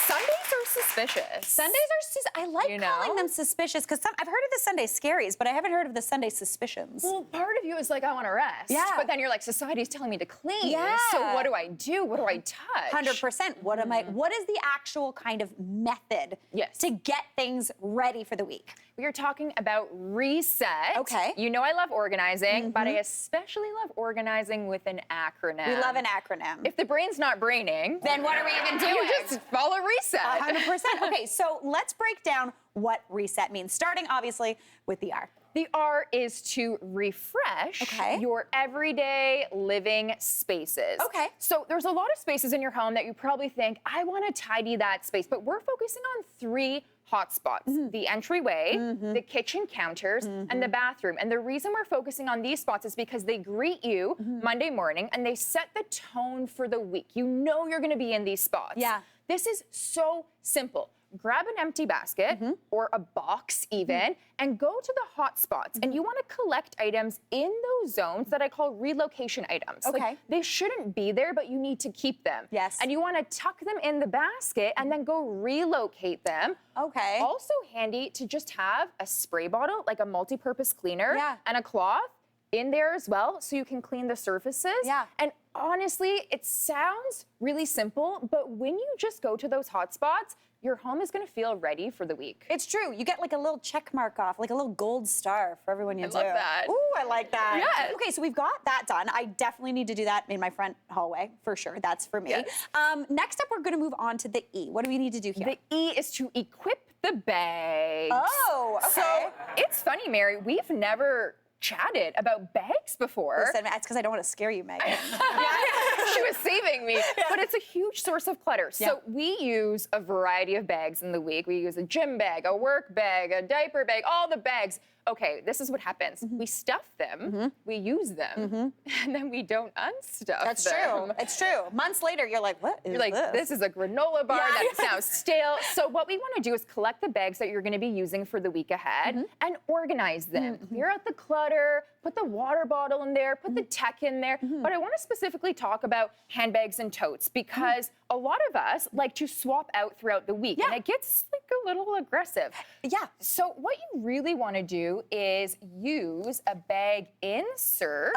[SPEAKER 7] Sundays are suspicious.
[SPEAKER 2] Sundays are I like calling them suspicious because I've heard of the Sunday scaries, but I haven't heard of the Sunday suspicions.
[SPEAKER 4] Well, part of you is like, I want to rest.
[SPEAKER 2] Yeah.
[SPEAKER 4] But then you're like, society's telling me to clean.
[SPEAKER 2] Yeah.
[SPEAKER 4] So what do I do? What do I touch?
[SPEAKER 2] 100%. What is the actual kind of method to get things ready for the week?
[SPEAKER 4] We are talking about reset.
[SPEAKER 2] Okay.
[SPEAKER 4] You know I love organizing, but I especially love organizing with an acronym.
[SPEAKER 2] We love an acronym.
[SPEAKER 4] If the brain's not braining,
[SPEAKER 2] then what are we even doing?
[SPEAKER 4] You just follow reset.
[SPEAKER 2] 100%. Okay, so let's break down what reset means, starting obviously with the R.
[SPEAKER 4] The R is to refresh your everyday living spaces.
[SPEAKER 2] Okay.
[SPEAKER 4] So there's a lot of spaces in your home that you probably think, I want to tidy that space, but we're focusing on 3 hot spots, the entryway, the kitchen counters, and the bathroom. And the reason we're focusing on these spots is because they greet you Monday morning and they set the tone for the week. You know you're gonna be in these spots.
[SPEAKER 2] Yeah.
[SPEAKER 4] This is so simple. Grab an empty basket or a box even and go to the hot spots. And you want to collect items in those zones that I call relocation items.
[SPEAKER 2] Okay.
[SPEAKER 4] Like, they shouldn't be there, but you need to keep them.
[SPEAKER 2] Yes.
[SPEAKER 4] And you want to tuck them in the basket and then go relocate them.
[SPEAKER 2] Okay.
[SPEAKER 4] Also handy to just have a spray bottle, like a multi-purpose cleaner, and a cloth in there as well so you can clean the surfaces.
[SPEAKER 2] Yeah.
[SPEAKER 4] And honestly, it sounds really simple, but when you just go to those hot spots, your home is going to feel ready for the week.
[SPEAKER 2] It's true. You get like a little check mark off, like a little gold star for everyone you do.
[SPEAKER 4] I love that.
[SPEAKER 2] Ooh, I like that.
[SPEAKER 4] Yes.
[SPEAKER 2] Okay, so we've got that done. I definitely need to do that in my front hallway, for sure. That's for me.
[SPEAKER 4] Yes.
[SPEAKER 2] Next up, we're going to move on to the E. What do we need to do here?
[SPEAKER 4] The E is to equip the bags.
[SPEAKER 2] Oh, okay.
[SPEAKER 4] So it's funny, Mary, we've never chatted about bags before.
[SPEAKER 2] Listen, that's because I don't want to scare you, Megan.
[SPEAKER 4] She was saving me. But it's a huge source of clutter. So we use a variety of bags in the week. We use a gym bag, a work bag, a diaper bag, all the bags. Okay, this is what happens. We stuff them, we use them, and then we don't unstuff them.
[SPEAKER 2] That's true. It's true. Months later, you're like, what is
[SPEAKER 4] You're like, this is a granola bar that's now stale. So what we want to do is collect the bags that you're going to be using for the week ahead and organize them. Clear out the clutter, put the water bottle in there, put the tech in there. But I want to specifically talk about handbags and totes because a lot of us like to swap out throughout the week, and it gets like a little aggressive.
[SPEAKER 2] Yeah.
[SPEAKER 4] So what you really want to do is use a bag insert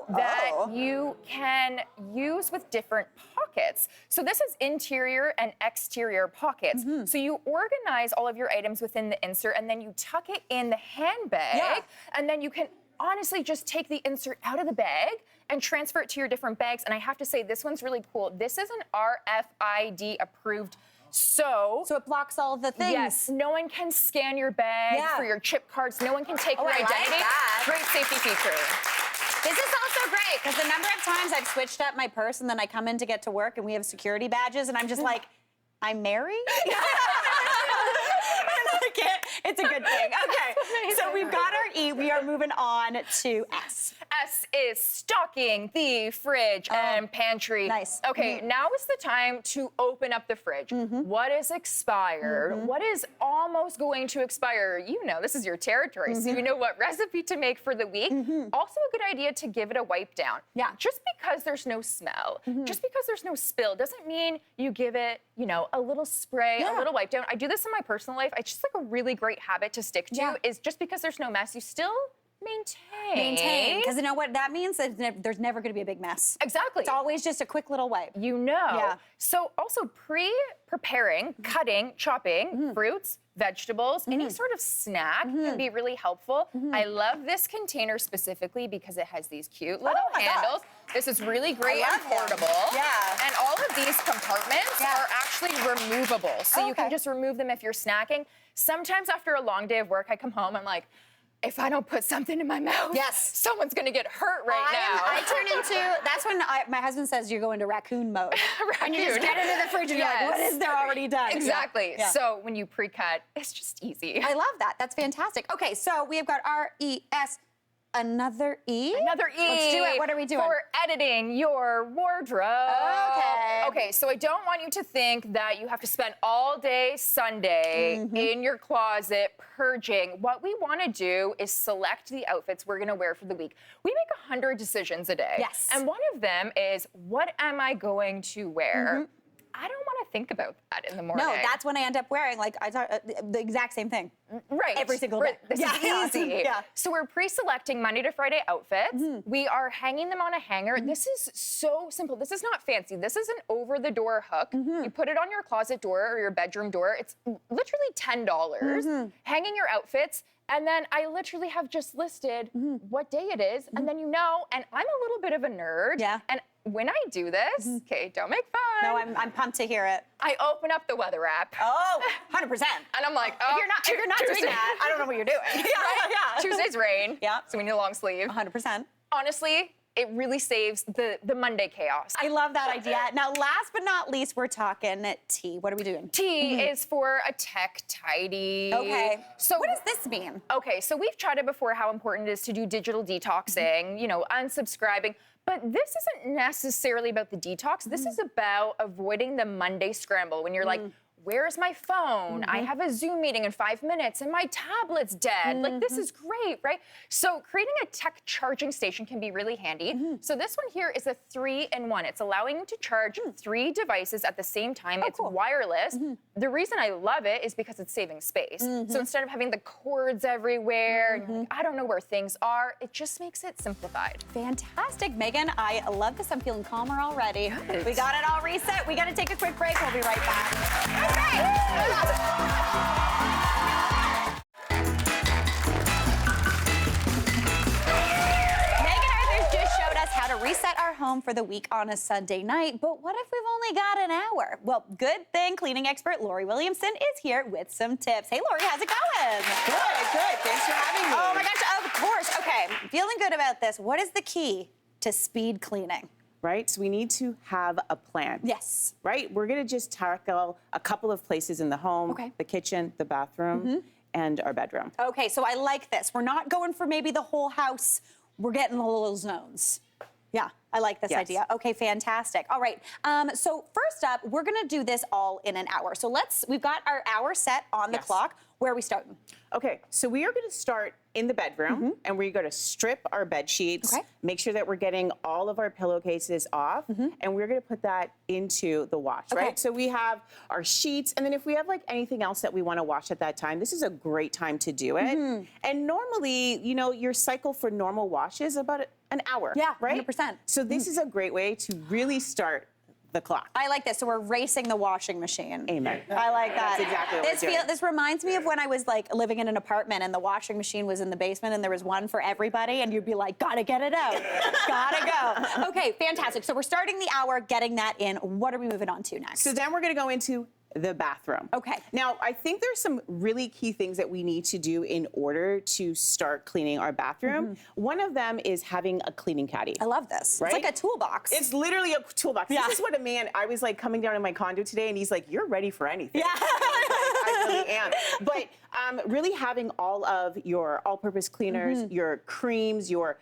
[SPEAKER 4] that you can use with different pockets. So this is interior and exterior pockets. So you organize all of your items within the insert, and then you tuck it in the handbag, and then you can honestly just take the insert out of the bag and transfer it to your different bags. And I have to say, this one's really cool. This is an RFID approved. So
[SPEAKER 2] it blocks all the things.
[SPEAKER 4] Yes, no one can scan your bag for your chip cards. No one can take your
[SPEAKER 2] I like
[SPEAKER 4] identity.
[SPEAKER 2] that.
[SPEAKER 4] Great safety feature.
[SPEAKER 2] This is also great because the number of times I've switched up my purse and then I come in to get to work and we have security badges and I'm just like, I'm married? It's a good thing. Okay, so we've got our E. We are moving on to S.
[SPEAKER 4] S is stocking the fridge and pantry.
[SPEAKER 2] Nice.
[SPEAKER 4] Okay, now is the time to open up the fridge. What is expired? What is almost going to expire? You know, this is your territory, so you know what recipe to make for the week. Also a good idea to give it a wipe down.
[SPEAKER 2] Yeah.
[SPEAKER 4] Just because there's no smell, just because there's no spill, doesn't mean you give it, you know, a little spray, a little wipe down. I do this in my personal life. It's just like a really great habit to stick to is just because there's no mess, you still maintain.
[SPEAKER 2] Because you know what that means? There's never going to be a big mess.
[SPEAKER 4] Exactly.
[SPEAKER 2] It's always just a quick little wipe.
[SPEAKER 4] You know.
[SPEAKER 2] Yeah.
[SPEAKER 4] So also preparing, cutting, chopping fruits, vegetables, any sort of snack can be really helpful. I love this container specifically because it has these cute little handles. This is really great and portable.
[SPEAKER 2] Yeah.
[SPEAKER 4] And all of these compartments are actually removable. So you can just remove them if you're snacking. Sometimes after a long day of work, I come home, I'm like, if I don't put something in my mouth, someone's gonna get hurt now.
[SPEAKER 2] I turn into, that's when my husband says you go into raccoon mode. And you just get into the fridge and you're like, what is there already done?
[SPEAKER 4] Exactly.
[SPEAKER 2] Yeah.
[SPEAKER 4] So when you pre-cut, it's just easy.
[SPEAKER 2] I love that. That's fantastic. Okay, so we have got R-E-S. Another E?
[SPEAKER 4] Another E.
[SPEAKER 2] Let's do it. What are we doing?
[SPEAKER 4] For editing your wardrobe.
[SPEAKER 2] Okay.
[SPEAKER 4] Okay, so I don't want you to think that you have to spend all day Sunday in your closet purging. What we want to do is select the outfits we're going to wear for the week. We make 100 decisions a day.
[SPEAKER 2] Yes.
[SPEAKER 4] And one of them is, what am I going to wear? I don't want to think about that in the morning.
[SPEAKER 2] No, that's when I end up wearing the exact same thing.
[SPEAKER 4] Right.
[SPEAKER 2] Every single day.
[SPEAKER 4] This is easy.
[SPEAKER 2] Yeah.
[SPEAKER 4] So we're pre-selecting Monday to Friday outfits. We are hanging them on a hanger. This is so simple. This is not fancy. This is an over-the-door hook. You put it on your closet door or your bedroom door. It's literally $10. Hanging your outfits. And then I literally have just listed what day it is. And then you know, and I'm a little bit of a nerd.
[SPEAKER 2] Yeah.
[SPEAKER 4] And when I do this, okay, don't make fun.
[SPEAKER 2] No, I'm pumped to hear it.
[SPEAKER 4] I open up the weather app.
[SPEAKER 2] Oh, 100%.
[SPEAKER 4] And I'm like, oh,
[SPEAKER 2] If you're not doing that, I don't know what you're doing. Yeah.
[SPEAKER 4] Tuesday's rain.
[SPEAKER 2] Yeah.
[SPEAKER 4] So we need a long sleeve.
[SPEAKER 2] 100%.
[SPEAKER 4] Honestly, it really saves the Monday chaos.
[SPEAKER 2] I love that idea. Now, last but not least, we're talking T. What are we doing?
[SPEAKER 4] T is for a tech tidy.
[SPEAKER 2] Okay.
[SPEAKER 4] So
[SPEAKER 2] what does this mean?
[SPEAKER 4] Okay, so we've chatted before how important it is to do digital detoxing, you know, unsubscribing. But this isn't necessarily about the detox. This is about avoiding the Monday scramble when you're like, where's my phone? I have a Zoom meeting in 5 minutes and my tablet's dead. Like, this is great, right? So creating a tech charging station can be really handy. So this one here is a 3-in-1. It's allowing you to charge 3 devices at the same time. It's wireless. The reason I love it is because it's saving space. So instead of having the cords everywhere, and you're like, I don't know where things are, it just makes it simplified.
[SPEAKER 2] Fantastic, Megan. I love this. I'm feeling calmer already. We got it all reset. We got to take a quick break. We'll be right back. How to reset our home for the week on a Sunday night, but what if we've only got an hour? Well, good thing cleaning expert Lori Williamson is here with some tips. Hey, Lori, how's it going?
[SPEAKER 6] Good. Thanks for having me.
[SPEAKER 2] Oh my gosh, of course. Okay, feeling good about this. What is the key to speed cleaning?
[SPEAKER 6] Right, so we need to have a plan.
[SPEAKER 2] Yes.
[SPEAKER 6] Right, we're gonna just tackle a couple of places in the home, the kitchen, the bathroom, and our bedroom.
[SPEAKER 2] Okay, so I like this. We're not going for maybe the whole house. We're getting the little zones. Yeah. I like this
[SPEAKER 6] Yes.
[SPEAKER 2] idea. Okay, fantastic. All right. So first up, we're gonna do this all in an hour. So we've got our hour set on the
[SPEAKER 6] Yes.
[SPEAKER 2] clock. Where are we starting?
[SPEAKER 6] Okay, so we are going to start in the bedroom, and we're going to strip our bed sheets,
[SPEAKER 2] Okay.
[SPEAKER 6] make sure that we're getting all of our pillowcases off, and we're going to put that into the wash,
[SPEAKER 2] Okay.
[SPEAKER 6] right? So we have our sheets, and then if we have like anything else that we want to wash at that time, this is a great time to do it. And normally, you know, your cycle for normal wash is about an hour,
[SPEAKER 2] Yeah,
[SPEAKER 6] right?
[SPEAKER 2] 100%.
[SPEAKER 6] So this is a great way to really start the clock.
[SPEAKER 2] I like this. So we're racing the washing machine.
[SPEAKER 6] Amen.
[SPEAKER 2] I like that.
[SPEAKER 6] That's exactly what we're doing.
[SPEAKER 2] This reminds me of when I was like living in an apartment and the washing machine was in the basement and there was one for everybody and you'd be like, gotta get it out. Gotta go. Okay, fantastic. So we're starting the hour, getting that in. What are we moving on to next?
[SPEAKER 6] So then we're going to go into the bathroom.
[SPEAKER 2] Okay.
[SPEAKER 6] Now, I think there's some really key things that we need to do in order to start cleaning our bathroom. One of them is having a cleaning caddy.
[SPEAKER 2] I love this.
[SPEAKER 6] Right?
[SPEAKER 2] It's like a toolbox.
[SPEAKER 6] It's literally a toolbox.
[SPEAKER 2] Yeah.
[SPEAKER 6] This is what a man, I was like coming down in my condo today and he's like, you're ready for anything.
[SPEAKER 2] Yeah.
[SPEAKER 6] I really am. But really having all of your all-purpose cleaners, your creams, your,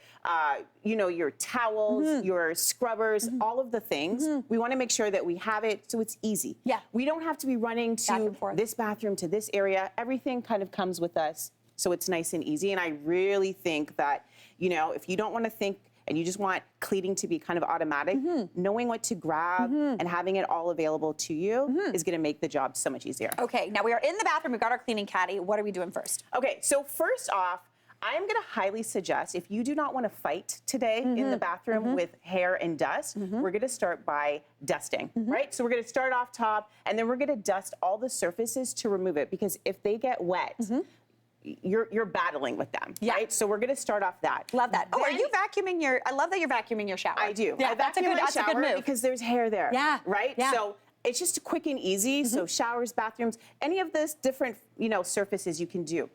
[SPEAKER 6] your towels, your scrubbers, all of the things. We want to make sure that we have it so it's easy.
[SPEAKER 2] Yeah.
[SPEAKER 6] We don't have to be running
[SPEAKER 2] Back
[SPEAKER 6] to
[SPEAKER 2] and forth.
[SPEAKER 6] this bathroom, to this area. Everything kind of comes with us, so it's nice and easy. And I really think that, if you don't want to think and you just want cleaning to be kind of automatic, knowing what to grab and having it all available to you is going to make the job so much easier.
[SPEAKER 2] Okay, now we are in the bathroom. We've got our cleaning caddy. What are we doing first?
[SPEAKER 6] Okay, so first off, I'm going to highly suggest if you do not want to fight today in the bathroom with hair and dust, we're going to start by dusting, right? So we're going to start off top and then we're going to dust all the surfaces to remove it because if they get wet, you're battling with them, right? So we're going to start off that.
[SPEAKER 2] Love that. Oh, are you vacuuming I love that you're vacuuming your shower.
[SPEAKER 6] I do.
[SPEAKER 2] Yeah,
[SPEAKER 6] I
[SPEAKER 2] that's a
[SPEAKER 6] vacuum
[SPEAKER 2] good,
[SPEAKER 6] my
[SPEAKER 2] that's a good
[SPEAKER 6] shower
[SPEAKER 2] move.
[SPEAKER 6] because there's hair there.
[SPEAKER 2] Yeah,
[SPEAKER 6] Right?
[SPEAKER 2] yeah.
[SPEAKER 6] So it's just quick and easy. So showers, bathrooms, any of this different, surfaces you can do.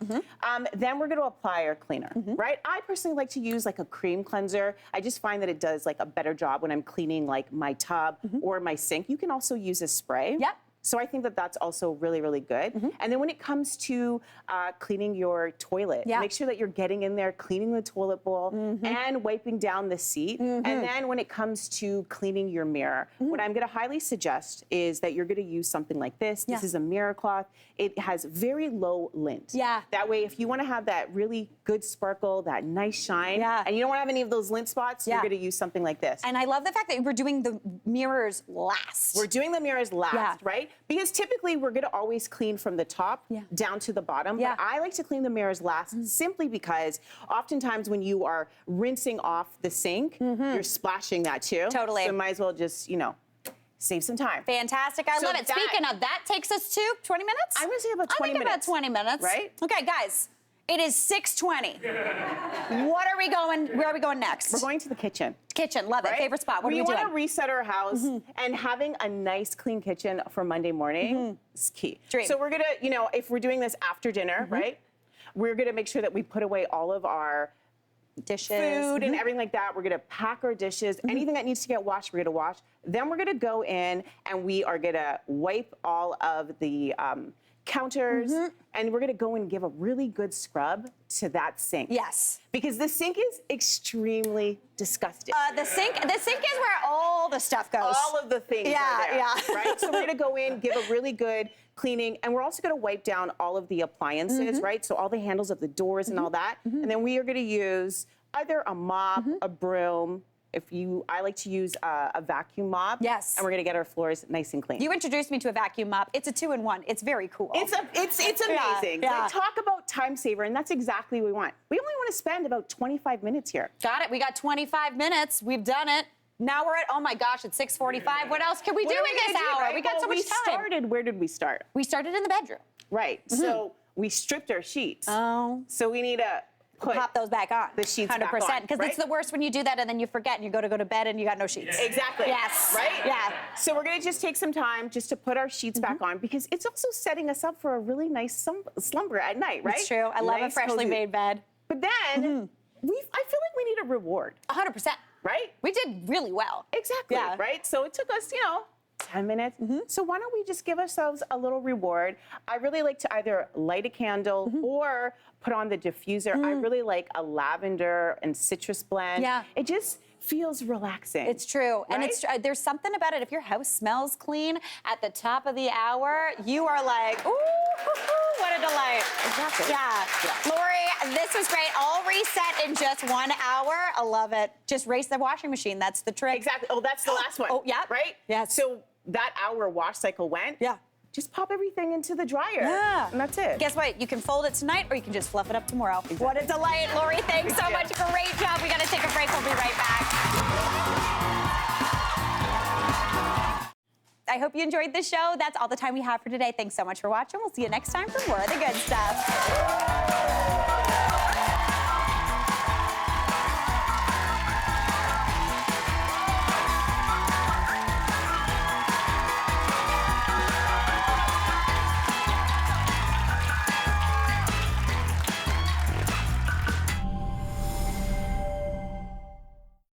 [SPEAKER 6] Then we're going to apply our cleaner, right? I personally like to use like a cream cleanser. I just find that it does like a better job when I'm cleaning like my tub or my sink. You can also use a spray.
[SPEAKER 2] Yep.
[SPEAKER 6] So I think that that's also really, really good. And then when it comes to cleaning your toilet, make sure that you're getting in there, cleaning the toilet bowl and wiping down the seat. And then when it comes to cleaning your mirror, what I'm going to highly suggest is that you're going to use something like this. This is a mirror cloth. It has very low lint.
[SPEAKER 2] Yeah.
[SPEAKER 6] That way, if you want to have that really good sparkle, that nice shine, and you don't want to have any of those lint spots, you're going to use something like this.
[SPEAKER 2] And I love the fact that we're doing the mirrors last.
[SPEAKER 6] We're doing the mirrors last, right? Because typically we're going to always clean from the top down to the bottom. But I like to clean the mirrors last simply because oftentimes when you are rinsing off the sink, you're splashing that too.
[SPEAKER 2] Totally.
[SPEAKER 6] So might as well just, save some time.
[SPEAKER 2] Fantastic. I love it. Speaking of, that takes us to 20 minutes?
[SPEAKER 6] I'm going to say about 20 minutes.
[SPEAKER 2] About 20 minutes.
[SPEAKER 6] Right?
[SPEAKER 2] Okay, guys. It is 6:20. Where are we going next?
[SPEAKER 6] We're going to the kitchen.
[SPEAKER 2] Kitchen, love it. Favorite spot. What are we doing?
[SPEAKER 6] We want to reset our house, and having a nice, clean kitchen for Monday morning is key.
[SPEAKER 2] Dream.
[SPEAKER 6] So we're gonna, if we're doing this after dinner, right? We're gonna make sure that we put away all of our
[SPEAKER 2] dishes,
[SPEAKER 6] food, and everything like that. We're gonna pack our dishes. Anything that needs to get washed, we're gonna wash. Then we're gonna go in, and we are gonna wipe all of the counters, and we're gonna go and give a really good scrub to that sink.
[SPEAKER 2] Yes.
[SPEAKER 6] Because the sink is extremely disgusting.
[SPEAKER 2] The sink is where all the stuff goes.
[SPEAKER 6] All of the things are there, right? So we're gonna go in, give a really good cleaning, and we're also gonna wipe down all of the appliances, right? So all the handles of the doors and all that. And then we are gonna use either a mop, a broom. I like to use a vacuum mop.
[SPEAKER 2] Yes.
[SPEAKER 6] And we're gonna get our floors nice and clean.
[SPEAKER 2] You introduced me to a vacuum mop. It's a 2-in-1. It's very cool.
[SPEAKER 6] It's amazing.
[SPEAKER 2] Yeah.
[SPEAKER 6] Like, talk about time saver, and that's exactly what we want. We only want to spend about 25 minutes here.
[SPEAKER 2] Got it. We got 25 minutes. We've done it. Now we're at, oh my gosh, it's 6:45. What else can we do in this hour?
[SPEAKER 6] Right?
[SPEAKER 2] We got so much time.
[SPEAKER 6] Where did we start?
[SPEAKER 2] We started in the bedroom.
[SPEAKER 6] Right. So we stripped our sheets.
[SPEAKER 2] Oh.
[SPEAKER 6] So we need to
[SPEAKER 2] pop those back on.
[SPEAKER 6] The sheets
[SPEAKER 2] 100%.
[SPEAKER 6] back on,
[SPEAKER 2] Because
[SPEAKER 6] right?
[SPEAKER 2] it's the worst when you do that and then you forget and you go to bed and you got no sheets.
[SPEAKER 6] Exactly.
[SPEAKER 2] Yes.
[SPEAKER 6] Right?
[SPEAKER 2] Yeah.
[SPEAKER 6] So we're going to just take some time just to put our sheets back on because it's also setting us up for a really nice slumber at night, right?
[SPEAKER 2] It's true. I love a freshly made bed.
[SPEAKER 6] But then I feel like we need a reward.
[SPEAKER 2] 100%.
[SPEAKER 6] Right?
[SPEAKER 2] We did really well.
[SPEAKER 6] Exactly.
[SPEAKER 2] Yeah.
[SPEAKER 6] Right? So it took us, 10 minutes. So why don't we just give ourselves a little reward? I really like to either light a candle or put on the diffuser. I really like a lavender and citrus blend.
[SPEAKER 2] Yeah.
[SPEAKER 6] It just feels relaxing.
[SPEAKER 2] It's true. And
[SPEAKER 6] Right?
[SPEAKER 2] it's there's something about it. If your house smells clean at the top of the hour, you are like, ooh, what a delight.
[SPEAKER 6] Exactly.
[SPEAKER 2] Yeah. Lori, this was great. All reset in just 1 hour. I love it. Just race the washing machine. That's the trick.
[SPEAKER 6] Exactly. Oh, that's the last one.
[SPEAKER 2] Oh, yeah.
[SPEAKER 6] Right?
[SPEAKER 2] Yes.
[SPEAKER 6] So that hour wash cycle went.
[SPEAKER 2] Yeah.
[SPEAKER 6] Just pop everything into the dryer.
[SPEAKER 2] Yeah.
[SPEAKER 6] And that's it.
[SPEAKER 2] Guess what? You can fold it tonight or you can just fluff it up tomorrow. What a delight. Lori, thanks so much. Great job. We got to take a break. We'll be right back. I hope you enjoyed the show. That's all the time we have for today. Thanks so much for watching. We'll see you next time for more of the good stuff.